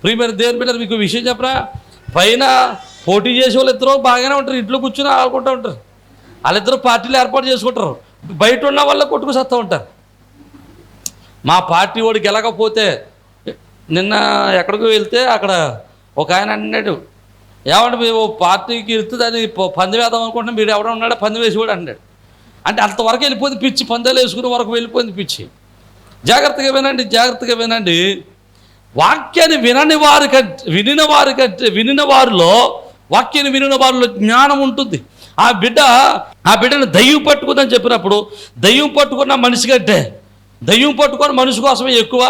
Speaker 1: ప్రియమైన దేవుని బిడ్డలు, మీకు విషయం చెప్పరా, పైన పోటీ చేసే వాళ్ళు ఇద్దరు బాగానే ఉంటారు, ఇంట్లో కూర్చొని ఆడుకుంటూ ఉంటారు. వాళ్ళిద్దరూ పార్టీలు ఏర్పాటు చేసుకుంటారు. బయట ఉన్న వాళ్ళ కొట్టుకుసేస్తూ ఉంటారు. మా పార్టీ వాడికి గెలకపోతే, నిన్న ఎక్కడికి వెళ్తే అక్కడ ఒక ఆయన అన్నాడు, ఏమంటే మేము పార్టీకి వెళ్తే దాన్ని పందెం వేద్దాం అనుకుంటున్నాం, మీరు ఎవడో ఉన్నాడో పందెం వేసి కూడా అన్నాడు. అంటే అంతవరకు వెళ్ళిపోయింది పిచ్చి, పందాలు వేసుకునే వరకు వెళ్ళిపోయింది పిచ్చి. జాగ్రత్తగా వినండి. వాక్యాన్ని వినిన వారిలో వాక్యాన్ని వినిన వారిలో జ్ఞానం ఉంటుంది. ఆ బిడ్డను దయ్యం పట్టుకుందని చెప్పినప్పుడు, దయ్యం పట్టుకున్న మనిషి కంటే దయ్యం పట్టుకున్న మనిషి కోసమే ఎక్కువ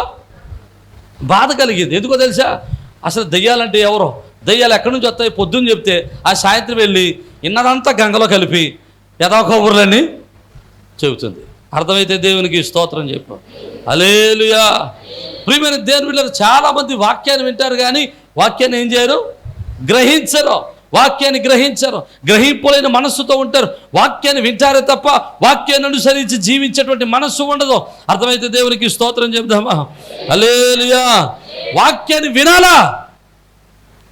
Speaker 1: బాధ కలిగింది. ఎందుకో తెలుసా? అసలు దెయ్యాలంటే ఎవరో, దెయ్యాలు ఎక్కడి నుంచి వస్తాయి పొద్దున్న చెప్తే ఆ సాయంత్రం వెళ్ళి ఇన్నదంతా గంగలో కలిపి యథా కబుర్లని చెబుతుంది. అర్థమైతే దేవునికి స్తోత్రం చెప్పు. హల్లెలూయా. ప్రియమైన దేవుని బిడ్డలారా, చాలామంది వాక్యాన్ని వింటారు కానీ వాక్యాన్ని ఏం చేయరు? గ్రహించరు. వాక్యాన్ని గ్రహించరు, గ్రహింపులైన మనస్సుతో ఉంటారు. వాక్యాన్ని వింటారే తప్ప వాక్యాన్ని అనుసరించి జీవించేటువంటి మనస్సు ఉండదు. అర్థమైతే దేవునికి స్తోత్రం చెప్దామా? హల్లెలూయా. వాక్యాన్ని వినాలా,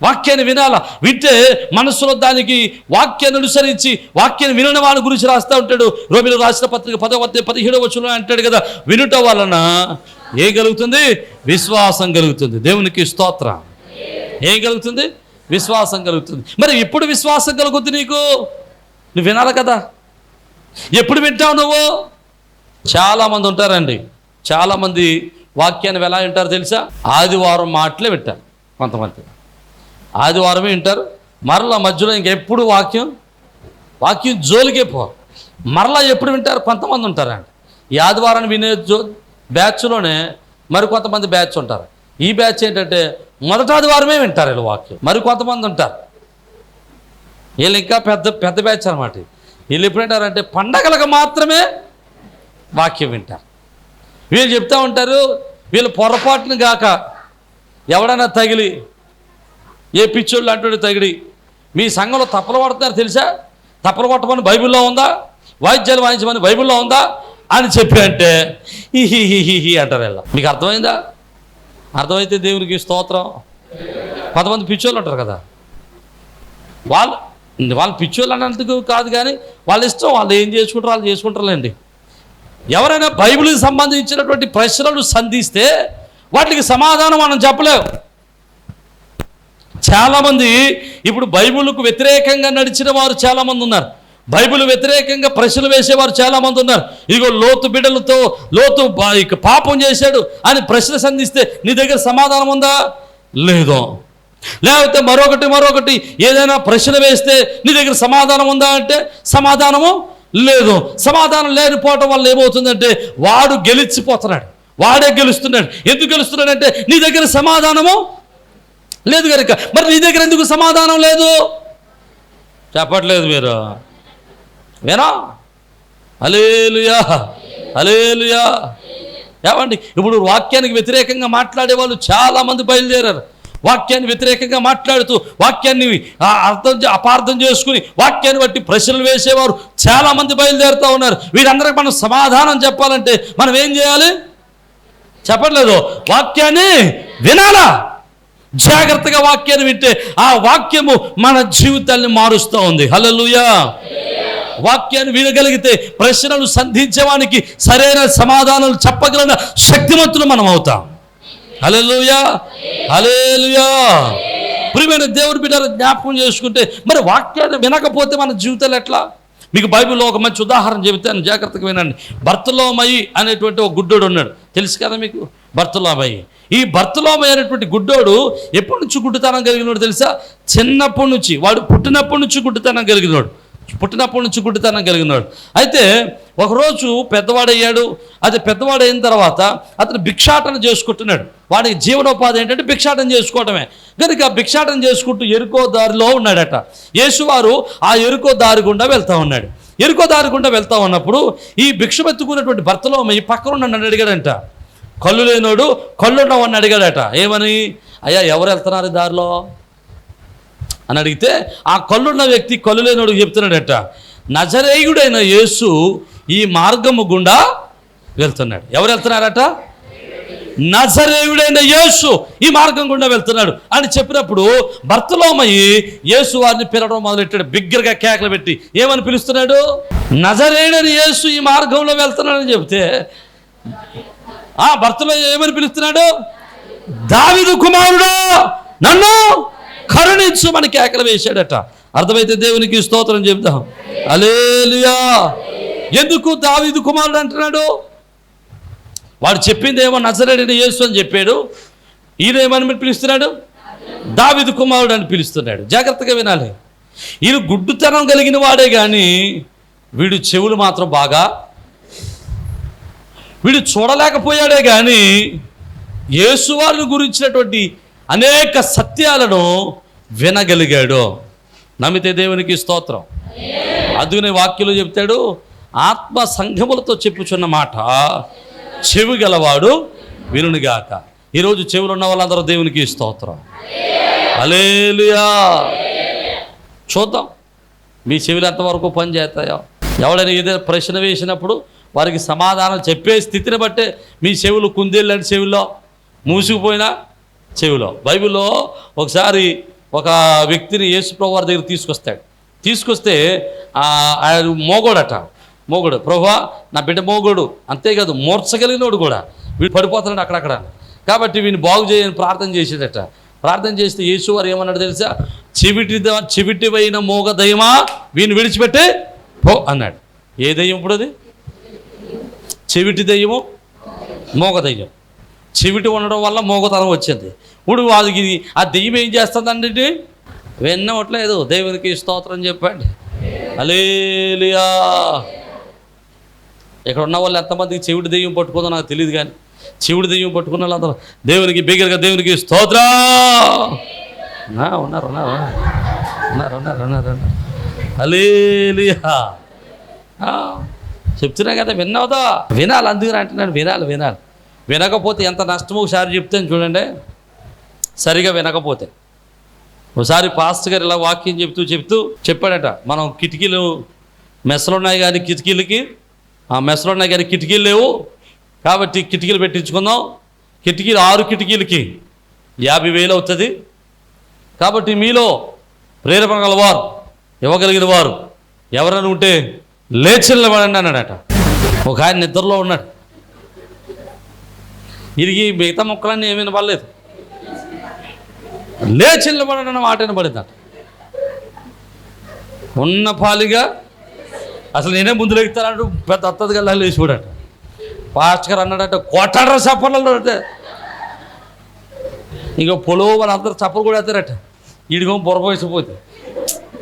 Speaker 1: వాక్యాన్ని వినాలా. వింటే మనస్సులో దానికి వాక్యాన్ని అనుసరించి వాక్యాన్ని వినని వాడి గురించి రాస్తూ ఉంటాడు. రోమిలకు రాసిన పత్రిక 10:17 వచనంలో అంటాడు కదా, వినుట వలన ఏం కలుగుతుంది? విశ్వాసం కలుగుతుంది. దేవునికి స్తోత్రం. ఏం కలుగుతుంది? విశ్వాసం కలుగుతుంది. మరి ఎప్పుడు విశ్వాసం కలుగుతుంది నీకు? నువ్వు వినాలి కదా. ఎప్పుడు వింటావు నువ్వు? చాలామంది ఉంటారండి, చాలామంది వాక్యాన్ని ఎలా వింటారు తెలుసా? ఆదివారం మాటలే వింటారు. కొంతమంది ఆదివారమే వింటారు, మరలా మధ్యలో ఇంకెప్పుడు వాక్యం జోలికే పోరు. మరలా ఎప్పుడు వింటారు? కొంతమంది ఉంటారండి. ఈ ఆదివారాన్ని వినే బ్యాచ్లోనే మరి కొంతమంది బ్యాచ్ ఉంటారు. ఈ బ్యాచ్ ఏంటంటే మొదటి ఆదివారమే వింటారు వీళ్ళు వాక్యం. మరి కొంతమంది ఉంటారు, వీళ్ళు ఇంకా పెద్ద బ్యాచ్ అనమాట. వీళ్ళు ఎప్పుడు వింటారంటే పండగలకు మాత్రమే వాక్యం వింటారు. వీళ్ళు చెప్తూ ఉంటారు, వీళ్ళు పొరపాటును గాక ఎవడైనా తగిలి, ఏ పిచ్చోళ్ళు అంటాడు తగిడి, మీ సంఘంలో తప్పలు పడుతున్నారు తెలుసా, తప్పలు కొట్టమని బైబిల్లో ఉందా, వాయిద్యాలు వాయించమని బైబిల్లో ఉందా అని చెప్పి అంటే హీ అంటారు వీళ్ళ. మీకు అర్థమైందా? అర్థమైతే దేవునికి స్తోత్రం. కొంతమంది పిచ్చోళ్ళు ఉంటారు కదా, వాళ్ళు పిచ్చోళ్ళు అన్నందుకు కాదు కానీ వాళ్ళ ఇష్టం, వాళ్ళు ఏం చేసుకుంటారు వాళ్ళు చేసుకుంటారులేండి. ఎవరైనా బైబిల్కి సంబంధించినటువంటి ప్రశ్నలు సంధిస్తే వాటికి సమాధానం మనం చెప్పలేము. చాలామంది ఇప్పుడు బైబిల్కు వ్యతిరేకంగా నడిచిన వారు చాలామంది ఉన్నారు. బైబిల్ వ్యతిరేకంగా ప్రశ్నలు వేసేవారు చాలామంది ఉన్నారు. ఇదిగో లోతు బిడ్డలతో లోతు పాపం చేశాడు అని ప్రశ్న సంధిస్తే నీ దగ్గర సమాధానం ఉందా? లేదు. లేకపోతే మరొకటి ఏదైనా ప్రశ్న వేస్తే నీ దగ్గర సమాధానం ఉందా అంటే సమాధానము లేదు. సమాధానం లేనిపోవటం వల్ల ఏమవుతుందంటే వాడు గెలిచిపోతున్నాడు, వాడే గెలుస్తున్నాడు. ఎందుకు గెలుస్తున్నాడంటే నీ దగ్గర సమాధానము లేదు కనుక. మరి నీ దగ్గర ఎందుకు సమాధానం లేదు? చెప్పట్లేదు మీరు, వేనా? హల్లెలూయా, హల్లెలూయా. ఏమండి, ఇప్పుడు వాక్యానికి వ్యతిరేకంగా మాట్లాడే వాళ్ళు చాలామంది బయలుదేరారు. వాక్యాన్ని వ్యతిరేకంగా మాట్లాడుతూ వాక్యాన్ని అపార్థం చేసుకుని వాక్యాన్ని బట్టి ప్రశ్నలు వేసేవారు చాలామంది బయలుదేరుతూ ఉన్నారు. వీరందరికీ మనం సమాధానం చెప్పాలంటే మనం ఏం చేయాలి? చెప్పట్లేదు, వాక్యాన్ని వినాలా. జాగ్రత్తగా వాక్యాన్ని వింటే ఆ వాక్యము మన జీవితాన్ని మారుస్తూ ఉంది. హల్లెలూయా. వాక్యాన్ని వినగలిగితే ప్రశ్నలు సంధించేవానికి సరైన సమాధానాలు చెప్పగలిగిన శక్తిమంతులు మనం అవుతాం. హల్లెలూయా, హల్లెలూయా. ప్రియమైన దేవుని బిడ్డలు జ్ఞాపకం చేసుకుంటే మరి వాక్యాన్ని వినకపోతే మన జీవితాలు ఎట్లా? మీకు బైబిల్లో ఒక మంచి ఉదాహరణ చెబుతాను, జాగ్రత్తగా వినండి. బర్తలోమయి అనేటువంటి ఒక గుడ్డోడు ఉన్నాడు, తెలుసు కదా మీకు బర్తలోమయి. ఈ బర్తలోమయి అనేటువంటి గుడ్డోడు ఎప్పటి నుంచి గుడ్డితనం కలిగినోడు తెలుసా? చిన్నప్పటి నుంచి, వాడు పుట్టినప్పటి నుంచి గుడ్డితనం కలిగినోడు. అయితే ఒకరోజు పెద్దవాడయ్యాడు. అది పెద్దవాడైన తర్వాత అతను భిక్షాటన చేసుకుంటున్నాడు. వాడికి జీవనోపాధి ఏంటంటే భిక్షాటన చేసుకోవటమే. కనుక భిక్షాటన చేసుకుంటూ ఎరుకో దారిలో ఉన్నాడట. యేసువారు ఆ ఎరుకో దారి గుండా వెళ్తూ ఉన్నాడు. ఎరుకో దారి గుండా వెళ్తూ ఉన్నప్పుడు ఈ భిక్షమెత్తుకున్నటువంటి భర్తలోమయి పక్కన నన్ను అడిగాడంట. కళ్ళు లేనోడు కళ్ళున్నవాడిని అడిగాడట. ఏమని? అయ్యా ఎవరు వెళ్తున్నారు దారిలో అని అడిగితే ఆ కళ్ళున్న వ్యక్తి కళ్ళు లేనోడు చెప్తున్నాడట, నజరేయుడైన యేసు ఈ మార్గము గుండా వెళ్తున్నాడు. ఎవరు వెళ్తున్నారట? నజరేయుడైన యేసు ఈ మార్గం గుండా వెళ్తున్నాడు అని చెప్పినప్పుడు బర్తలోమయి యేసు వారిని పిలవడం మొదలెట్టాడు. బిగ్గరగా కేకలు పెట్టి ఏమని పిలుస్తున్నాడు? నజరేయుడైన యేసు ఈ మార్గంలో వెళ్తున్నాడని చెబితే ఆ బర్తలోమయి ఏమని పిలుస్తున్నాడు? దావీదు కుమారుడా నన్ను కరుణించు అని కేకలు వేశాడట. అర్థమైతే దేవునికి స్తోత్రం చెప్తాం. హల్లెలూయా. ఎందుకు దావీదు కుమారుడు అంటున్నాడు? వాడు చెప్పిందేమో నజరేయుడైన యేసు అని చెప్పాడు. ఈయన ఏమని పిలుస్తున్నాడు? దావీదు కుమారుడు అని పిలుస్తున్నాడు. జాగ్రత్తగా వినాలి. ఈయన గుడ్డుతనం కలిగిన వాడే కానీ వీడు చెవులు మాత్రం బాగా, వీడు చూడలేకపోయాడే కానీ యేసువారిని గురించినటువంటి అనేక సత్యాలను వినగలిగాడు. నమ్మితే దేవునికి స్తోత్రం. అందుకనే వాక్యంలో చెప్తాడు, ఆత్మ సంఘములతో చెప్పుచున్న మాట చెవి గలవాడు వినుగాక. ఈరోజు చెవులు ఉన్న వాళ్ళందరూ దేవునికి స్తోత్రం. హల్లెలూయా. చూద్దాం మీ చెవులు ఎంతవరకు పని చేస్తాయో. ఎవడైనా ఏదైనా ప్రశ్న వేసినప్పుడు వారికి సమాధానం చెప్పే స్థితిని బట్టే మీ చెవులు కుందేళ్ళంటి చెవుల్లో, మూసుకుపోయినా చెవిలో. బైబిల్లో ఒకసారి ఒక వ్యక్తిని యేసుప్రభువు వారి దగ్గర తీసుకొస్తే ఆయన మోగోడు, ప్రభువా నా బిడ్డ మోగోడు, అంతేకాదు మూర్చగలిగినోడు కూడా, వీడు పడిపోతున్నాడు అక్కడక్కడ, కాబట్టి వీడిని బాగు చేయని ప్రార్థన చేసేదట. ప్రార్థన చేస్తే యేసు వారు ఏమన్నాడు తెలుసా? చెవిటివైన మోగ దయ్యమా వీడిని విడిచిపెట్టి పో అన్నాడు. ఏ దయ్యం ఇప్పుడు అది? చెవిటి దయ్యము, మోగ దయ్యం. చెవిటి ఉండడం వల్ల మోగతనం వచ్చింది. ఇప్పుడు వాడికి ఆ దెయ్యం ఏం చేస్తుందండి? వినవట్లేదు. దేవునికి స్తోత్రం చెప్పండి. హల్లెలూయా. ఇక్కడ ఉన్న వాళ్ళు ఎంతమందికి చెవిటి దెయ్యం పట్టుకుందో నాకు తెలియదు, కానీ చెవిటి దెయ్యం పట్టుకున్న వాళ్ళందరూ దేవునికి బిగ్గరగా దేవునికి స్తోత్రం. ఉన్నారు. హల్లెలూయా. చెప్తున్నా కదా, విన్నావుదా? వినాలి. అందుకని అంటున్నాను, వినాలి. వినకపోతే ఎంత నష్టమో ఒకసారి చెప్తాను చూడండి. సరిగా వినకపోతే ఒకసారి పాస్టర్ గారు ఇలా వాక్యం చెప్తూ చెప్పాడట, మనం కిటికీలు మెస్సులు ఉన్నాయి కానీ మెస్సులు ఉన్నాయి కానీ కిటికీలు లేవు, కాబట్టి కిటికీలు పెట్టించుకుందాం. 6 కిటికీలకి 50,000 అవుతుంది. కాబట్టి మీలో ప్రేరేపణ గలవారు, ఇవ్వగలిగిన వారు ఎవరైనా ఉంటే లేచి నిలబడండి అన్నాడట. ఒక ఆయన నిద్రలో ఉన్నాడు. ఇరిగి మిగతా మొక్కలన్నీ ఏమీ వినపడలేదు. లేచి నిలబడండి అన్న మాట వినపడిందట. ఉన్న పాలిగా అసలు నేనే ముందు లెగుతానంటూ పెద్ద అత్తది గల్లా లేచి చూడట. పాస్టర్ గారు అన్నాడట, కొట్టాడరా చప్పలు అంటే. ఇక పొలవు వాళ్ళందరూ చప్పలు కూడా వేస్తారట. ఈడిగో బుర్ర పోసిపోయింది,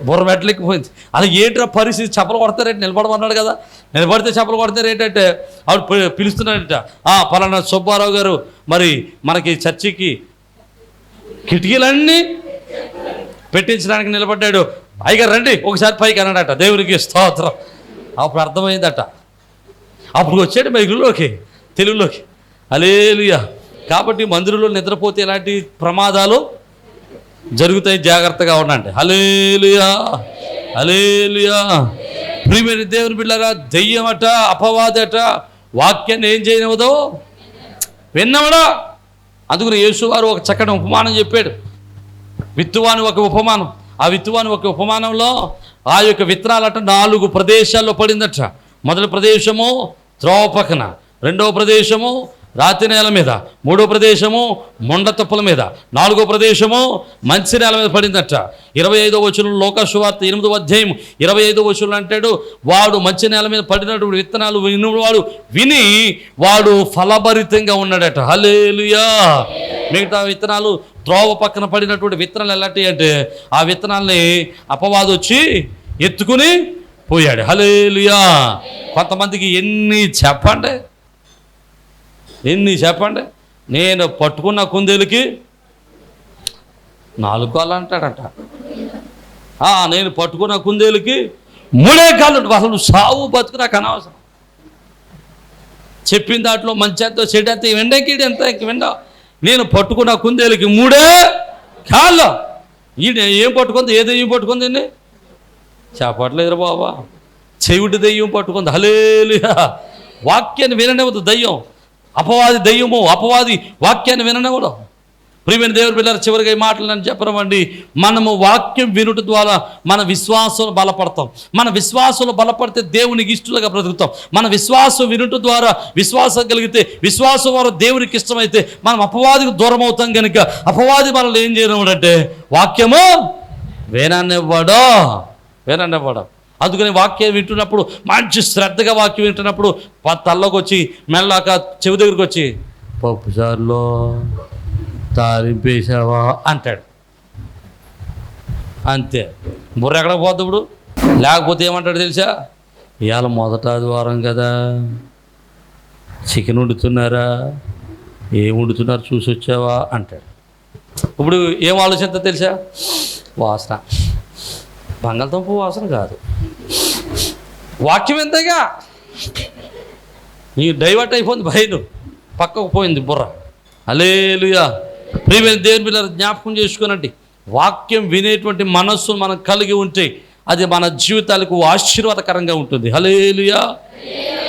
Speaker 1: బుర్ర మెట్లెక్కిపోయింది. అలా ఏంట్రా పరిస్థితి? చప్పలు కొడతారేంటి? నిలబడమన్నాడు కదా, నిలబడితే చప్పలు కొడతారు ఏంటంటే ఆవిడ పిలుస్తున్నాడట, పలానా సుబ్బారావు గారు మరి మనకి చర్చికి కిటికీలన్నీ పెట్టించడానికి నిలబడ్డాడు, అయ్యగారు రండి ఒకసారి పైకి అన్నాడట. దేవునికి స్తోత్రం. అప్పుడు అర్థమైందట. అప్పుడు వచ్చాడు మైకులోకి, తెలుగులోకి. హల్లెలూయా. కాబట్టి మందిరంలో నిద్రపోతే ఎలాంటి ప్రమాదాలు జరుగుతాయి, జాగ్రత్తగా ఉండండి. హల్లెలూయా. ప్రియమైన దేవుని బిడ్డలారా, దెయ్యమట, అపవాదట వాక్యాన్ని ఏం చేయనివ్వదో విన్నవడా. అందుకని యేసు వారు ఒక చక్కటి ఉపమానం చెప్పాడు. విత్తువాని ఒక ఉపమానం. ఆ విత్తువాని ఒక ఉపమానంలో ఆ యొక్క విత్తనాలట 4 ప్రదేశాల్లో పడిందట. మొదటి ప్రదేశము త్రోవ పక్కన, రెండవ ప్రదేశము రాతి నేల మీద, మూడో ప్రదేశము మొండ తప్పుల మీద, 4వ ప్రదేశము మంచి నేల మీద పడిందట. 25వ వచనంలో లోకా సువార్త 8వ అధ్యాయం 25వ వచనంలో అంటాడు, వాడు మంచి నేల మీద పడినటువంటి విత్తనాలు వినివాడు విని వాడు ఫలభరితంగా ఉన్నాడట. హల్లెలూయా. మిగతా విత్తనాలు త్రోవ పక్కన పడినటువంటి విత్తనాలు ఎలాంటివి అంటే ఆ విత్తనాల్ని అపవాది వచ్చి ఎత్తుకుని పోయాడు. హల్లెలూయా. కొంతమందికి ఎన్ని చెప్పండి, నేను పట్టుకున్న కుందేలుకి 4 కాళ్ళు అంటాడట. నేను పట్టుకున్న కుందేలుకి 3 కాళ్ళు. అసలు సావు బతుకు నాకు అనవసరం. చెప్పిన దాంట్లో మంచి ఎంతో చెడు ఎంత వెండకీడు ఎంత వెండ. నేను పట్టుకున్న కుందేలుకి 3 కాళ్ళు. ఈయన ఏం పట్టుకుంది? ఏ దెయ్యం పట్టుకుంది? చెప్పట్లేదు బాబా. చెవిటి దెయ్యం పట్టుకుంది. హల్లెలూయా. వాక్యాన్ని విననివ్వదు దయ్యం. అపవాది దయ్యము, అపవాది వాక్యాన్ని విననివ్వడం. ప్రియమైన దేవుని బిడ్డలారా, చివరిగా ఈ మాటలు నేను చెప్పనమండి. మనము వాక్యం వినుట ద్వారా మన విశ్వాసం బలపడతాం. మన విశ్వాసంలో బలపడితే దేవునికి ఇష్టలుగా బ్రతుకుతాం. మన విశ్వాసం వినుట ద్వారా విశ్వాసం కలిగితే, విశ్వాసం ద్వారా దేవునికి ఇష్టమైతే మనం అపవాదికి దూరం అవుతాం. కనుక అపవాది మనల్ని ఏం చేయనివ్వడంటే వాక్యము విననివ్వడు. అందుకని వాక్యం వింటున్నప్పుడు మంచి శ్రద్ధగా వాక్యం వింటున్నప్పుడు తల్లోకి వచ్చి మెల్లక చెవి దగ్గరికి వచ్చి పప్పుసార్లో తాలింపేసావా అంటాడు. అంతే. బుర్ర ఎక్కడ పోద్ది ఇప్పుడు? లేకపోతే ఏమంటాడు తెలుసా? ఇవాళ మొదట ఆదివారం కదా, చికెన్ వండుతున్నారా, ఏం వండుతున్నారు చూసి వచ్చావా అంటాడు. ఇప్పుడు ఏం ఆలోచన తెలుసా? వాసన, బంగాళదుంప వాసన కాదు, వాక్యం ఎంతగా నీ డైవర్ట్ అయిపోయింది, భయం పక్కకు పోయింది బుర్ర. హల్లెలూయా. ప్రియమైన దేవుని పిల్లలు జ్ఞాపకం చేసుకోనండి, వాక్యం వినేటువంటి మనస్సు మనం కలిగి ఉంటే అది మన జీవితాలకు ఆశీర్వాదకరంగా ఉంటుంది. హల్లెలూయా.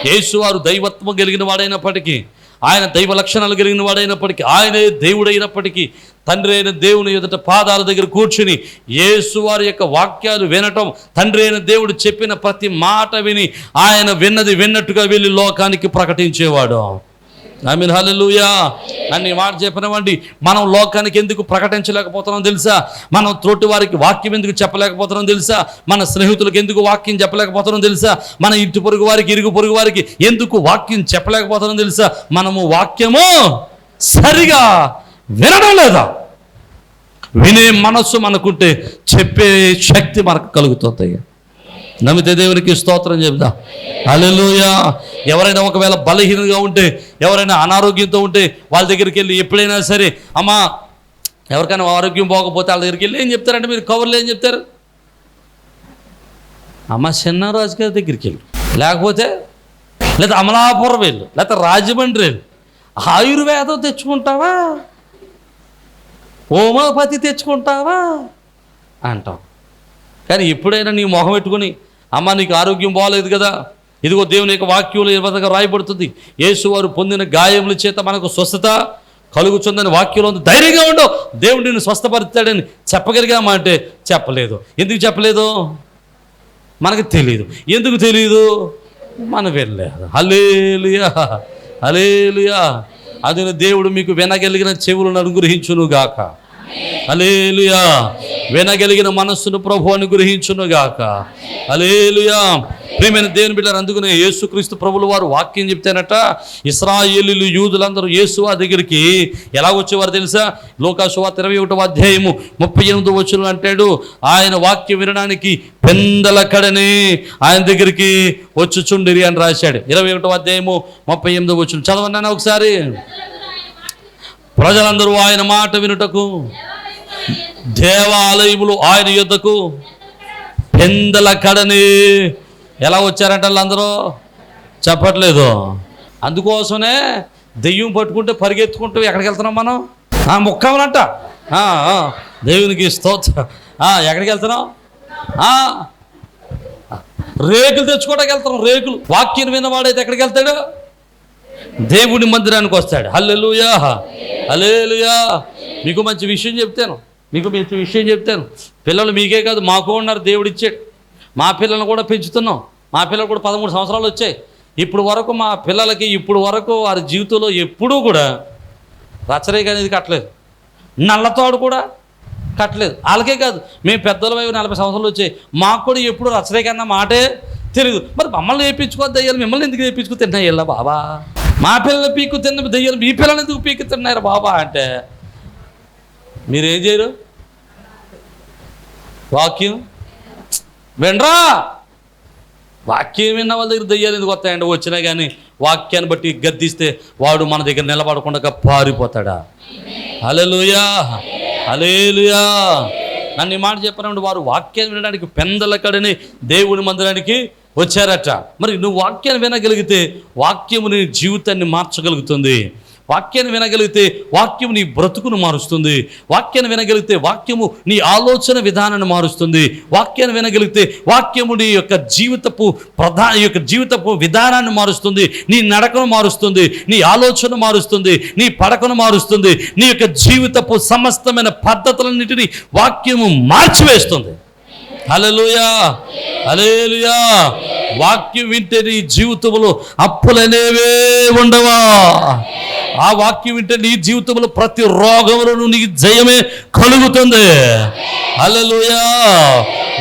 Speaker 1: యేసువారు దైవత్వం కలిగిన వాడైనప్పటికీ, ఆయన దైవ లక్షణాలు కలిగిన వాడైనప్పటికీ, ఆయనే దేవుడైనప్పటికీ తండ్రి అయిన దేవుని ఎదుట పాదాల దగ్గర కూర్చుని యేసువారి యొక్క వాక్యాలు వినటం, తండ్రి అయిన దేవుడు చెప్పిన ప్రతి మాట విని ఆయన విన్నది విన్నట్టుగా వెళ్ళి లోకానికి ప్రకటించేవాడు. ఆమేన్. హల్లెలూయా. నన్ను ఈ మాట చెప్పనివ్వండి, మనం లోకానికి ఎందుకు ప్రకటించలేకపోతున్నాం తెలుసా? మనం తోటి వారికి వాక్యం ఎందుకు చెప్పలేకపోతున్నాం తెలుసా? మన స్నేహితులకు ఎందుకు వాక్యం చెప్పలేకపోతున్నాం తెలుసా? మన ఇంటి పొరుగు వారికి, ఇరుగు పొరుగు వారికి ఎందుకు వాక్యం చెప్పలేకపోతున్నాం తెలుసా? మనము వాక్యము సరిగా వినడం లేదా? వినే మనస్సు మనకుంటే చెప్పే శక్తి మనకు కలుగుతుంది. నమ్మితే దేవునికి స్తోత్రం చెప్దాం. హల్లెలూయా. ఎవరైనా ఒకవేళ బలహీనంగా ఉంటే, ఎవరైనా అనారోగ్యంతో ఉంటే వాళ్ళ దగ్గరికి వెళ్ళి ఎప్పుడైనా సరే, అమ్మా ఎవరికైనా ఆరోగ్యం పోకపోతే వాళ్ళ దగ్గరికి వెళ్ళి ఏం చెప్తారంటే, మీరు కవర్లు ఏం చెప్తారు? అమ్మ చిన్నరాజు గారి దగ్గరికి వెళ్ళు, లేకపోతే లేదా అమలాపురం వెళ్ళు, లేకపోతే రాజమండ్రి వెళ్ళు. ఆయుర్వేదం తెచ్చుకుంటావా, హోమియోపతి తెచ్చుకుంటావా అంటాం. కానీ ఎప్పుడైనా నీ మొహం పెట్టుకుని, అమ్మ నీకు ఆరోగ్యం బాగలేదు కదా, ఇదిగో దేవుని యొక్క వాక్యంలో ఈ విధంగా రాయబడుతుంది, యేసువారు పొందిన గాయముల చేత మనకు స్వస్థత కలుగుతుందని వాక్యంలో ఉంది, ధైర్యంగా ఉండవు, దేవుడు నిన్ను స్వస్థపరుస్తాడని చెప్పగలిగామా అంటే చెప్పలేదు. ఎందుకు చెప్పలేదు? మనకు తెలియదు. ఎందుకు తెలియదు? మనం వెళ్ళలేదు. హల్లెలూయా. హల్లెలూయా. అది దేవుడు మీకు వినగలిగిన చెవులను అనుగ్రహించునుగాక. హల్లెలూయా. వినగలిగిన మనస్సును ప్రభు అనుగ్రహించునుగాక. హల్లెలూయా. ప్రియమైన దేవుని బిడ్డలారా, అందుకనే యేసుక్రీస్తు ప్రభుల వారు వాక్యం చెప్తేనట, ఇశ్రాయేలీయులు యూదులందరూ యేసువారి దగ్గరికి ఎలా వచ్చేవారు తెలుసా? లూకా సువార్త 21వ అధ్యాయము 38వ వచనం అంటాడు, ఆయన వాక్యం వినడానికి పెందల కడనే ఆయన దగ్గరికి వచ్చుచుండిరి అని రాశాడు. 21వ అధ్యాయము 38వ వచనం చదవన్నాను ఒకసారి. ప్రజలందరూ ఆయన మాట వినుటకు దేవాలయములు ఆయన యుద్ధకు పెందల కడని ఎలా వచ్చారంట వాళ్ళందరూ? చెప్పట్లేదు. అందుకోసమే దెయ్యం పట్టుకుంటే పరిగెత్తుకుంటూ ఎక్కడికి వెళ్తున్నాం మనం? మొక్కమనంట. దేవునికి స్తోత్రం. ఎక్కడికి వెళ్తున్నాం? రేకులు తెచ్చుకోవడానికి వెళ్తున్నాం. రేకులు. వాక్యం విన్నవాడైతే ఎక్కడికి వెళ్తాడు? దేవుడి మందిరానికి వస్తాడు. హల్లెలూయా. హల్లెలూయా. మీకు మంచి విషయం చెప్తాను. పిల్లలు మీకే కాదు మాకు ఉన్నారు, దేవుడు ఇచ్చాడు. మా పిల్లలను కూడా పెంచుతున్నాం. మా పిల్లలు కూడా 13 సంవత్సరాలు వచ్చాయి. ఇప్పుడు వరకు మా పిల్లలకి వారి జీవితంలో ఎప్పుడూ కూడా రచరేఖ అనేది కట్టలేదు, నల్లతోడు కూడా కట్టలేదు. వాళ్ళకే కాదు, మేము పెద్దల వైపు 40 సంవత్సరాలు వచ్చాయి, మాకు కూడా ఎప్పుడు రచరేఖ అన్న మాటే తెలియదు. మరి మమ్మల్ని వేయించుకోవద్దు దయ్యాలు, మిమ్మల్ని ఎందుకు వేయించుకు తిన్నాయి వెళ్ళా బాబా? మా పిల్లలు పీక్కు తిన్న దయ్యాలు మీ పిల్లలు ఎందుకు పీక్కు తిన్నారు బాబా అంటే మీరేం చేయరు? వాక్యం వినరా? వాక్యం విన్న వాళ్ళ దగ్గర దయ్యాలు ఎందుకు వస్తాయండి? వచ్చినా కానీ వాక్యాన్ని బట్టి గద్దిస్తే వాడు మన దగ్గర నిలబడకుండా పారిపోతాడా? హల్లెలూయా. హల్లెలూయా. నన్ను ఈ మాట చెప్పినప్పుడు వారు వాక్యాన్ని వినడానికి పెందల కడని దేవుని మందిరానికి వచ్చారట. మరి నువ్వు వాక్యాన్ని వినగలిగితే వాక్యము నీ జీవితాన్ని మార్చగలుగుతుంది. వాక్యాన్ని వినగలిగితే వాక్యము నీ బ్రతుకును మారుస్తుంది. వాక్యాన్ని వినగలిగితే వాక్యము నీ ఆలోచన విధానాన్ని మారుస్తుంది. వాక్యాన్ని వినగలిగితే వాక్యము నీ యొక్క జీవితపు విధానాన్ని మారుస్తుంది. నీ నడకను మారుస్తుంది, నీ ఆలోచన మారుస్తుంది, నీ పడకను మారుస్తుంది, నీ యొక్క జీవితపు సమస్తమైన పద్ధతులన్నిటినీ వాక్యము మార్చివేస్తుంది. హల్లెలూయా. హల్లెలూయా. వాక్యం వింటే నీ జీవితంలో అప్పులనేవే ఉండవా? ఆ వాక్యం వింటే నీ జీవితంలో ప్రతి రోగములను నీకు జయమే కలుగుతుంది. హల్లెలూయా.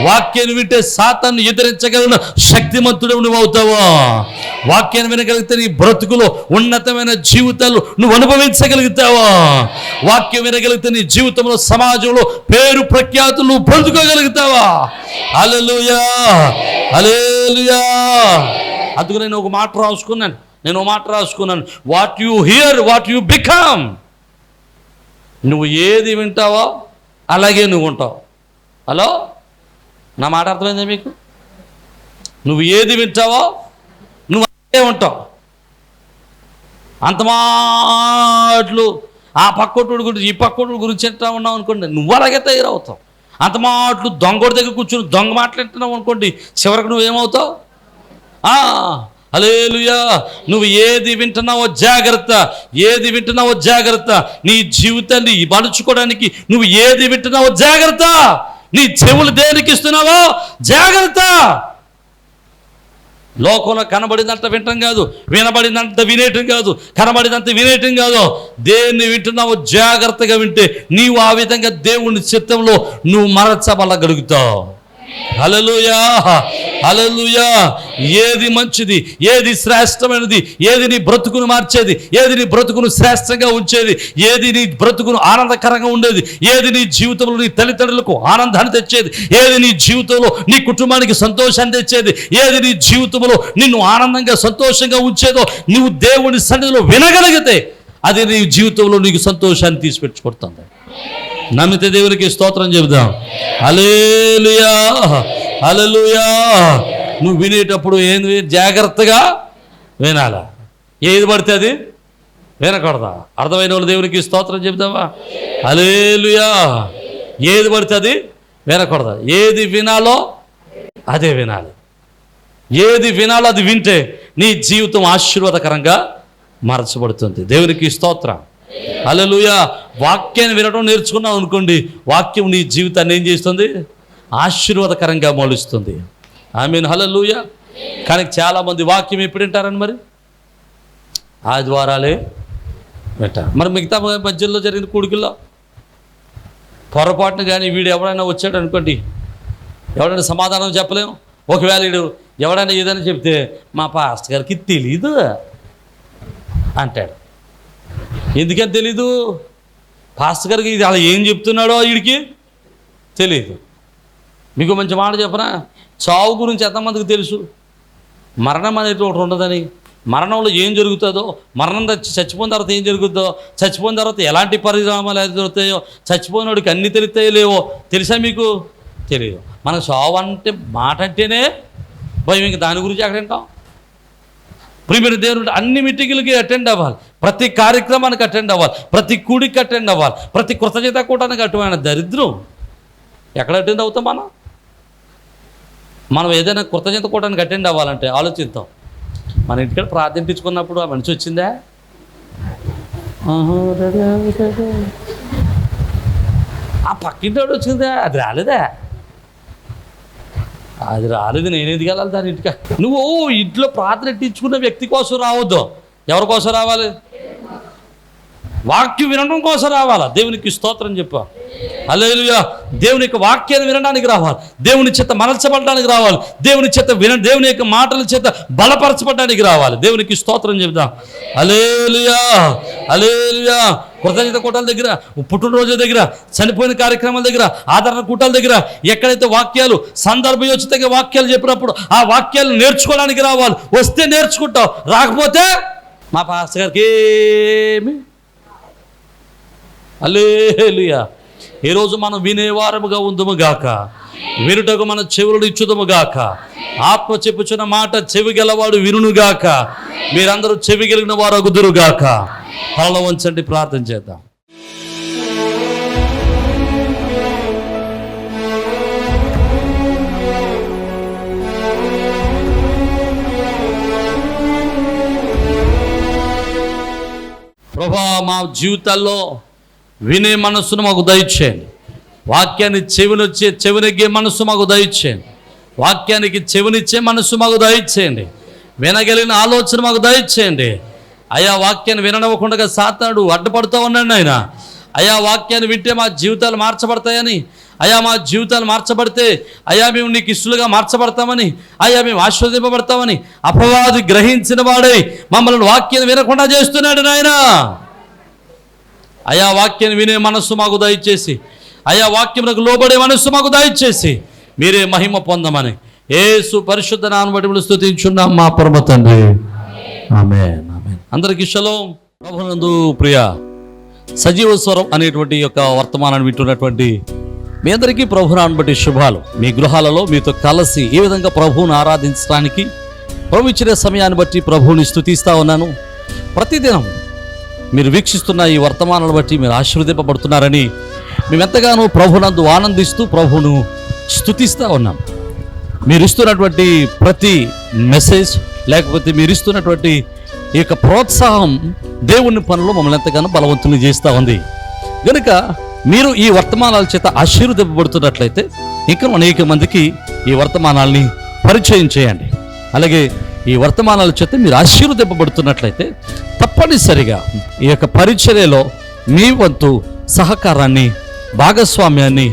Speaker 1: వాక్యాన్ని వింటే సాతాన్ని ఎదిరించగలిగిన శక్తిమంతుడు నువ్వు అవుతావా? వాక్యాన్ని వినగలిగితే నీ బ్రతుకులో ఉన్నతమైన జీవితాలు నువ్వు అనుభవించగలుగుతావా? వాక్యం వినగలిగితే నీ జీవితంలో సమాజంలో పేరు ప్రఖ్యాతులు నువ్వు పొందుకోగలుగుతావా? హల్లెలూయా. హల్లెలూయా. అందుకు నేను ఒక మాట రాసుకున్నాను, నేను మాట రాసుకున్నాను, what you here what you become. నువ్వు ఏది వింటావో అలాగే నువ్వు ఉంటావు. హలో, నా మాట అర్థమైందా మీకు? నువ్వు ఏది వింటావో నువ్వు అలాగే ఉంటావు. అంత మాటలు ఆ పక్కోటుడి గురించి ఈ పక్కోటుడి గురించి ఎంటా ఉన్నావు అనుకోండి, నువ్వు అలాగే తయారవుతావు. అంత మాటలు దొంగోడి దగ్గర కూర్చొని దొంగ మాట్లాడుతున్నావు అనుకోండి, చివరికి నువ్వేమవుతావు? హల్లెలూయా. నువ్వు ఏది వింటున్నావో జాగ్రత్త, ఏది వింటున్నావో జాగ్రత్త. నీ జీవితాన్ని మలుచుకోవడానికి నువ్వు ఏది వింటున్నావో జాగ్రత్త. నీ చెవులు దేనికి ఇస్తున్నావో జాగ్రత్త. లోకంలో కనబడిందంత వినటం కాదు, వినబడిందంత వినేయటం కాదు, కనబడిందంత వినేయటం కాదు. దేన్ని వింటున్నావో జాగ్రత్తగా వింటే నీవు ఆ విధంగా దేవుని చిత్తంలో నువ్వు మరచబలగలుగుతావు. హల్లెలూయా, హల్లెలూయా. ఏది మంచిది, ఏది శ్రేష్టమైనది, ఏది నీ బ్రతుకును మార్చేది, ఏది నీ బ్రతుకును శ్రేష్టంగా ఉంచేది, ఏది నీ బ్రతుకును ఆనందకరంగా ఉండేది, ఏది నీ జీవితంలో నీ తల్లిదండ్రులకు ఆనందాన్ని తెచ్చేది, ఏది నీ జీవితంలో నీ కుటుంబానికి సంతోషాన్ని తెచ్చేది, ఏది నీ జీవితంలో నిన్ను ఆనందంగా సంతోషంగా ఉంచేదో నువ్వు దేవుని సన్నిధిలో వినగలిగితే అది నీ జీవితంలో నీకు సంతోషాన్ని తీసిపెట్టుకుంటుంది. నమ్మితే దేవునికి స్తోత్రం చెబుదాం. హల్లెలూయా, హల్లెలూయా. నువ్వు వినేటప్పుడు ఏంది జాగ్రత్తగా వినాలా, ఏది పడితే అది వినకూడదా? అర్థమైన వాళ్ళు దేవునికి స్తోత్రం చెబుదామా? హల్లెలూయా. ఏది పడితే అది వినకూడదా? ఏది వినాలో అదే వినాలి. ఏది వినాలో అది వింటే నీ జీవితం ఆశీర్వాదకరంగా మార్చబడుతుంది. దేవునికి స్తోత్రం. హల్లెలూయా. వాక్యాన్ని వినడం నేర్చుకున్నావు అనుకోండి, వాక్యం నీ జీవితాన్ని ఏం చేస్తుంది? ఆశీర్వాదకరంగా మలుస్తుంది. ఆమేన్, హల్లెలూయా. కానీ చాలామంది వాక్యం ఎప్పుడు వింటారని మరి ఆదివారాలే వింటారు. మరి మిగతా మధ్యలో జరిగిన కూడికల్లో పొరపాటున కానీ వీడు ఎవడైనా వచ్చాడు అనుకోండి, ఎవడైనా సమాధానం చెప్పలేము. ఒకవేళ వీడు ఎవడైనా ఏదైనా చెప్తే మా పాస్టర్ గారికి తెలీదు అంటాడు. ఎందుకని తెలీదు? పాస్టర్ గారికి ఇది అలా ఏం చెప్తున్నాడో వీడికి తెలియదు. మీకు మంచి మాట చెప్పనా? చావు గురించి ఎంతమందికి తెలుసు? మరణం అనేది ఒకటి ఉండదని, మరణంలో ఏం జరుగుతుందో, మరణం చచ్చిపోయిన తర్వాత ఏం జరుగుతుందో, చచ్చిపోయిన తర్వాత ఎలాంటి పరిణామాలు ఎదురవుతాయో, చచ్చిపోయినోడికి అన్నీ తెలుస్తాయో లేవో తెలుసా మీకు? తెలియదు. మనకు చావు అంటే మాట అంటేనే భయం. ఇంక దాని గురించి ఎక్కడ వింటాం? ప్రియమైన దేవుడు అన్ని మీటింగులకి అటెండ్ అవ్వాలి, ప్రతి కార్యక్రమానికి అటెండ్ అవ్వాలి, ప్రతి కూడికి అటెండ్ అవ్వాలి, ప్రతి కృతజ్ఞత కూటానికి అటువంటి దరిద్రం ఎక్కడ అటెండ్ అవుతాం? మనం ఏదైనా కృతజ్ఞత కూటానికి అటెండ్ అవ్వాలంటే ఆలోచిద్దాం. మన ఇంటికి ప్రార్థించుకున్నప్పుడు ఆ మనిషి వచ్చిందా? ఆ పక్కింటి వాడు వచ్చిందా? అది రాలేదా? అది రాలేదు, నేను ఎందుకు వెళ్ళాలి దాని ఇంటికి? నువ్వు ఇంట్లో ప్రార్థన ఎట్టించుకున్న వ్యక్తి కోసం రావద్దు. ఎవరి కోసం రావాలి? వాక్యం వినడం కోసం రావాలా? దేవునికి స్తోత్రం చెప్పా. హల్లెలూయా. దేవుని యొక్క వాక్యాన్ని వినడానికి రావాలి, దేవుని చేత మలచబడడానికి రావాలి, దేవుని చేత దేవుని యొక్క మాటల చేత బలపరచబడడానికి రావాలి. దేవునికి స్తోత్రం చెప్దాం. హల్లెలూయా, హల్లెలూయా. కృతజ్ఞత కూటాల దగ్గర, పుట్టినరోజు దగ్గర, చనిపోయిన కార్యక్రమాల దగ్గర, ఆదరణ కూటాల దగ్గర ఎక్కడైతే వాక్యాలు సందర్భయోచితంగా వాక్యాలు చెప్పినప్పుడు ఆ వాక్యాలు నేర్చుకోవడానికి రావాలి. వస్తే నేర్చుకుంటావు, రాకపోతే మా పాస్టర్ గారికి ఏమి. హల్లెలూయా. ఈరోజు మనం వినేవారముగా ఉందుము గాక, వినుటకు మన చెవులను ఇచ్చుదము గాక. ఆత్మ చెప్పుచున్న మాట చెవి గలవాడు వినుగాక. మీరందరూ చెవి గలిగిన వారు అగుదురుగాక. తల వంచండి, ప్రార్థన చేద్దాం. ప్రభువా, మా జీవితాల్లో వినే మనస్సును మాకు దయచేయండి. వాక్యాన్ని చెవినెగ్గే మనస్సు మాకు దయచేయండి. వాక్యానికి చెవినిచ్చే మనస్సు మాకు దయచేయండి. వినగలిగిన ఆలోచన మాకు దయచేయండి. అయా, వాక్యాన్ని విననివ్వకుండా సాతానుడు అడ్డుపడుతూ ఉన్నాడు ఆయన. అయా, వాక్యాన్ని వింటే మా జీవితాలు మార్చబడతాయని, అయా మా జీవితాలు మార్చబడితే అయా మేము నీకు ఇష్టలుగా మార్చబడతామని, అయా మేము ఆశీర్వదింపబడతామని అపవాది గ్రహించిన వాడై మమ్మల్ని వాక్యాన్ని వినకుండా చేస్తున్నాడు నాయన. అయా, వాక్యాన్ని వినే మనస్సు మాకు దయచేసి, అయా వాక్యమునకు లోబడే మనస్సు మాకు దయచేసి మీరే మహిమ పొందమని యేసు పరిశుద్ధ నామమున స్తుతించున్నాం మా పరమ తండ్రి. ఆమేన్. ఆమేన్. అందరికీ షలోం. ప్రభునందు ప్రియ సజీవ స్వరం అనేటువంటి యొక్క వర్తమానాన్ని వింటున్నటువంటి మీ అందరికీ ప్రభునాన్ని బట్టి శుభాలు. మీ గృహాలలో మీతో కలిసి ఏ విధంగా ప్రభువును ఆరాధించడానికి ప్రభు ఇచ్చిన సమయాన్ని బట్టి ప్రభువుని స్తుతిస్తా ఉన్నాను. ప్రతిదినం మీరు వీక్షిస్తున్న ఈ వర్తమానాలను బట్టి మీరు ఆశీర్వదింపబడుతున్నారని మేమెంతగానో ప్రభునందు ఆనందిస్తూ ప్రభువును స్తుతిస్తూ ఉన్నాం. మీరు ఇస్తున్నటువంటి ప్రతి మెసేజ్ లేకపోతే మీరు ఇస్తున్నటువంటి ఈ యొక్క ప్రోత్సాహం దేవుని పనులు మమ్మల్ని ఎంతగానో బలవంతులు చేస్తూ ఉంది. కనుక మీరు ఈ వర్తమానాల చేత ఆశీర్వదింపబడుతున్నట్లయితే ఇంకా అనేక మందికి ఈ వర్తమానాల్ని పరిచయం చేయండి. అలాగే ఈ వర్తమానాల చేత మీరు ఆశీర్వదింపబడుతున్నట్లయితే తప్పనిసరిగా ఈ యొక్క పరిచర్యలో మీ వంతు సహకారాన్ని భాగస్వామ్యాన్ని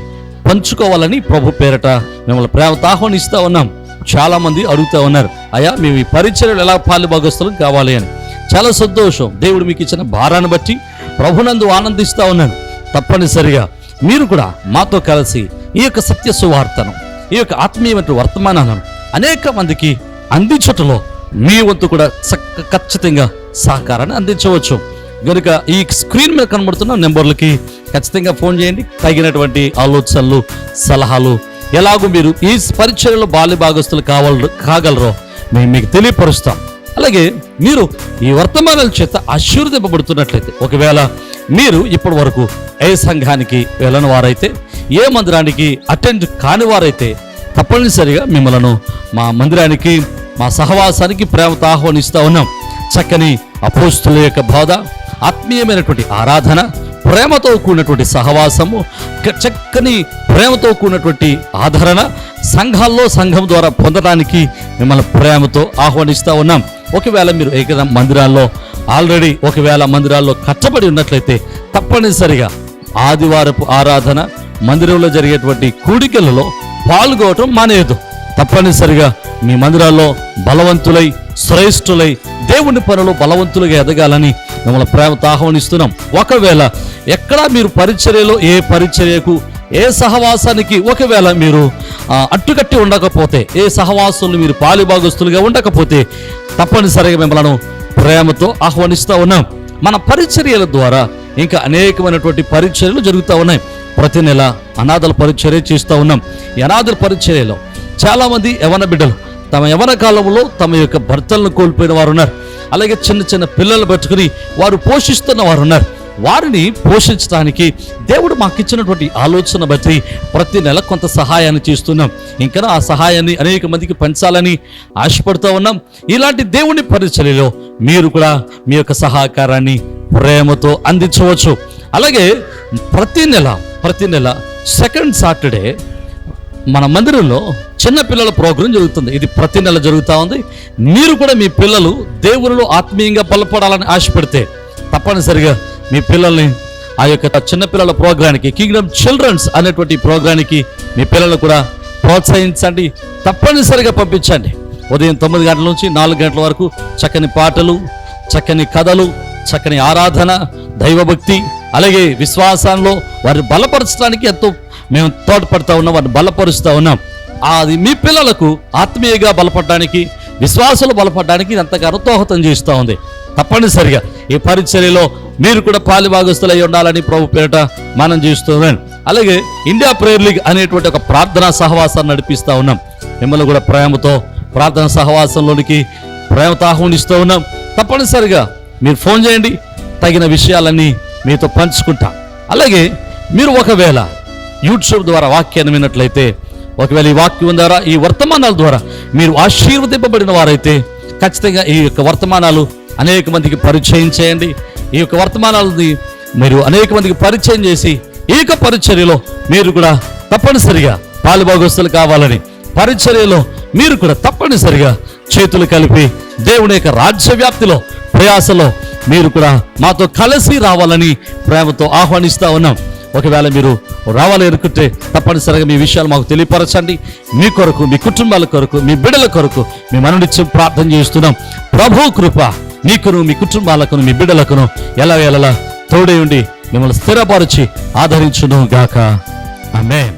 Speaker 1: పంచుకోవాలని ప్రభు పేరట మిమ్మల్ని ప్రేమతో ఆహ్వానిస్తూ ఉన్నాం. చాలామంది అడుగుతూ ఉన్నారు, అయ్యా మేము ఈ పరిచర్యలు ఎలా పాలుభాగస్తులం కావాలి అని. చాలా సంతోషం. దేవుడు మీకు ఇచ్చిన భారాన్ని బట్టి ప్రభునందు ఆనందిస్తూ ఉన్నాను. తప్పనిసరిగా మీరు కూడా మాతో కలిసి ఈ యొక్క సత్య సువార్తను ఈ యొక్క ఆత్మీయమైన వర్తమానాలను అనేక మందికి అందించటంలో మీ వంతు కూడా ఖచ్చితంగా సహకారాన్ని అందించవచ్చు. కనుక ఈ స్క్రీన్ మీద కనబడుతున్న నెంబర్లకి ఖచ్చితంగా ఫోన్ చేయండి. తగినటువంటి ఆలోచనలు సలహాలు ఎలాగో మీరు ఈ పరిచర్యలో బాల్య భాగస్తులు కాగలరో మేము మీకు తెలియపరుస్తాం. అలాగే మీరు ఈ వర్తమానాల చేత ఆశీర్వదింపబడుతున్నట్లయితే ఒకవేళ మీరు ఇప్పటి వరకు ఏ సంఘానికి వెళ్ళని వారైతే ఏ మందిరానికి అటెండ్ కాని వారైతే తప్పనిసరిగా మిమ్మల్ని మా మందిరానికి మా సహవాసానికి ప్రేమతో ఆహ్వానిస్తూ ఉన్నాం. చక్కని అపోస్తుల యొక్క బోధ, ఆత్మీయమైనటువంటి ఆరాధన, ప్రేమతో కూడినటువంటి సహవాసము, చక్కని ప్రేమతో కూడినటువంటి ఆదరణ సంఘాల్లో సంఘం ద్వారా పొందడానికి మిమ్మల్ని ప్రేమతో ఆహ్వానిస్తూ ఉన్నాం. ఒకవేళ మీరు ఏకదం మందిరాల్లో ఆల్రెడీ ఒకవేళ మందిరాల్లో కట్టబడి ఉన్నట్లయితే తప్పనిసరిగా ఆదివారపు ఆరాధన మందిరంలో జరిగేటువంటి కూడికలలో పాల్గొనడం మానేయదు. తప్పనిసరిగా మీ మందిరాల్లో బలవంతులై శ్రేష్ఠులై దేవుని పనులు బలవంతులుగా ఎదగాలని మిమ్మల్ని ప్రేమతో ఆహ్వానిస్తున్నాం. ఒకవేళ ఎక్కడా మీరు పరిచర్యలో ఏ పరిచర్యకు ఏ సహవాసానికి ఒకవేళ మీరు అట్టుకట్టి ఉండకపోతే ఏ సహవాసులు మీరు పాలుభాగస్తులుగా ఉండకపోతే తప్పనిసరిగా మిమ్మల్ని ప్రేమతో ఆహ్వానిస్తూ ఉన్నాం. మన పరిచర్యల ద్వారా ఇంకా అనేకమైనటువంటి పరిచర్యలు జరుగుతూ ఉన్నాయి. ప్రతి నెల అనాథల పరిచర్య చేస్తూ ఉన్నాం. ఈ అనాథల పరిచర్యలో చాలామంది యవన బిడ్డలు తమ యవన కాలంలో తమ యొక్క భర్తలను కోల్పోయిన వారు ఉన్నారు. అలాగే చిన్న చిన్న పిల్లలు పెట్టుకుని వారు పోషిస్తున్న వారు ఉన్నారు. వారిని పోషించడానికి దేవుడు మాకు ఇచ్చినటువంటి ఆలోచన బట్టి ప్రతి నెల కొంత సహాయాన్ని చేస్తున్నాం. ఇంకా ఆ సహాయాన్ని అనేక మందికి పంచాలని ఆశపడుతూ ఉన్నాం. ఇలాంటి దేవుని పరిచర్యలో మీరు కూడా మీ యొక్క సహకారాన్ని ప్రేమతో అందించవచ్చు. అలాగే ప్రతి నెల సెకండ్ సాటర్డే మన మందిరంలో చిన్న పిల్లల ప్రోగ్రాం జరుగుతుంది. ఇది ప్రతి నెల జరుగుతూ ఉంది. మీరు కూడా మీ పిల్లలు దేవునిలో ఆత్మీయంగా బలపడాలని ఆశపడితే తప్పనిసరిగా మీ పిల్లల్ని ఆ యొక్క చిన్నపిల్లల ప్రోగ్రానికి కింగ్డమ్ చిల్డ్రన్స్ అనేటువంటి ప్రోగ్రానికి మీ పిల్లలు కూడా ప్రోత్సహించండి. తప్పనిసరిగా పంపించండి. ఉదయం 9 గంటల నుంచి 4 గంటల వరకు చక్కని పాటలు, చక్కని కథలు, చక్కని ఆరాధన, దైవభక్తి, అలాగే విశ్వాసంలో వారిని బలపరచడానికి ఎంతో మేము తోడ్పడుతూ ఉన్నాం, వారిని బలపరుస్తూ ఉన్నాం. అది మీ పిల్లలకు ఆత్మీయంగా బలపడడానికి, విశ్వాసాలు బలపడడానికి ఎంతగానో దోహదం చేస్తూ ఉంది. తప్పనిసరిగా ఈ పరిచర్యలో మీరు కూడా పాలుభాగస్తులై ఉండాలని ప్రభు పేరిట మనం చేస్తున్నాం. అలాగే ఇండియా ప్రేయర్ లీగ్ అనేటువంటి ఒక ప్రార్థనా సహవాసాన్ని నడిపిస్తూ ఉన్నాం. మిమ్మల్ని కూడా ప్రేమతో ప్రార్థనా సహవాసంలోనికి ప్రేమతో ఆహ్వానిస్తూ ఉన్నాం. తప్పనిసరిగా మీరు ఫోన్ చేయండి, తగిన విషయాలన్నీ మీతో పంచుకుంటాం. అలాగే మీరు ఒకవేళ యూట్యూబ్ ద్వారా వాక్యాన్ని విన్నట్లయితే, ఒకవేళ ఈ వాక్యం ద్వారా ఈ వర్తమానాల ద్వారా మీరు ఆశీర్వదింపబడిన వారైతే ఖచ్చితంగా ఈ యొక్క వర్తమానాలు అనేక మందికి పరిచయం చేయండి. ఈ యొక్క వర్తమానాలని మీరు అనేక మందికి పరిచయం చేసి ఈ యొక్క పరిచర్యలో మీరు కూడా తప్పనిసరిగా పాలుభాగస్తులు కావాలని, పరిచర్యలో మీరు కూడా తప్పనిసరిగా చేతులు కలిపి దేవుని యొక్క రాజ్య వ్యాప్తిలో ప్రయాసలో మీరు కూడా మాతో కలిసి రావాలని ప్రేమతో ఆహ్వానిస్తూ ఉన్నాం. ఒకవేళ మీరు రావాలి అనుకుంటే తప్పనిసరిగా మీ విషయాలు మాకు తెలియపరచండి. మీ కొరకు, మీ కుటుంబాల కొరకు, మీ బిడ్డల కొరకు మేము అనునిత్యం ప్రార్థన చేస్తున్నాం. ప్రభు కృప మీకును, మీ కుటుంబాలకును, మీ బిడ్డలకును ఎలా తోడై ఉండి మిమ్మల్ని స్థిరపరిచి ఆదరించును గాక. ఆమేన్.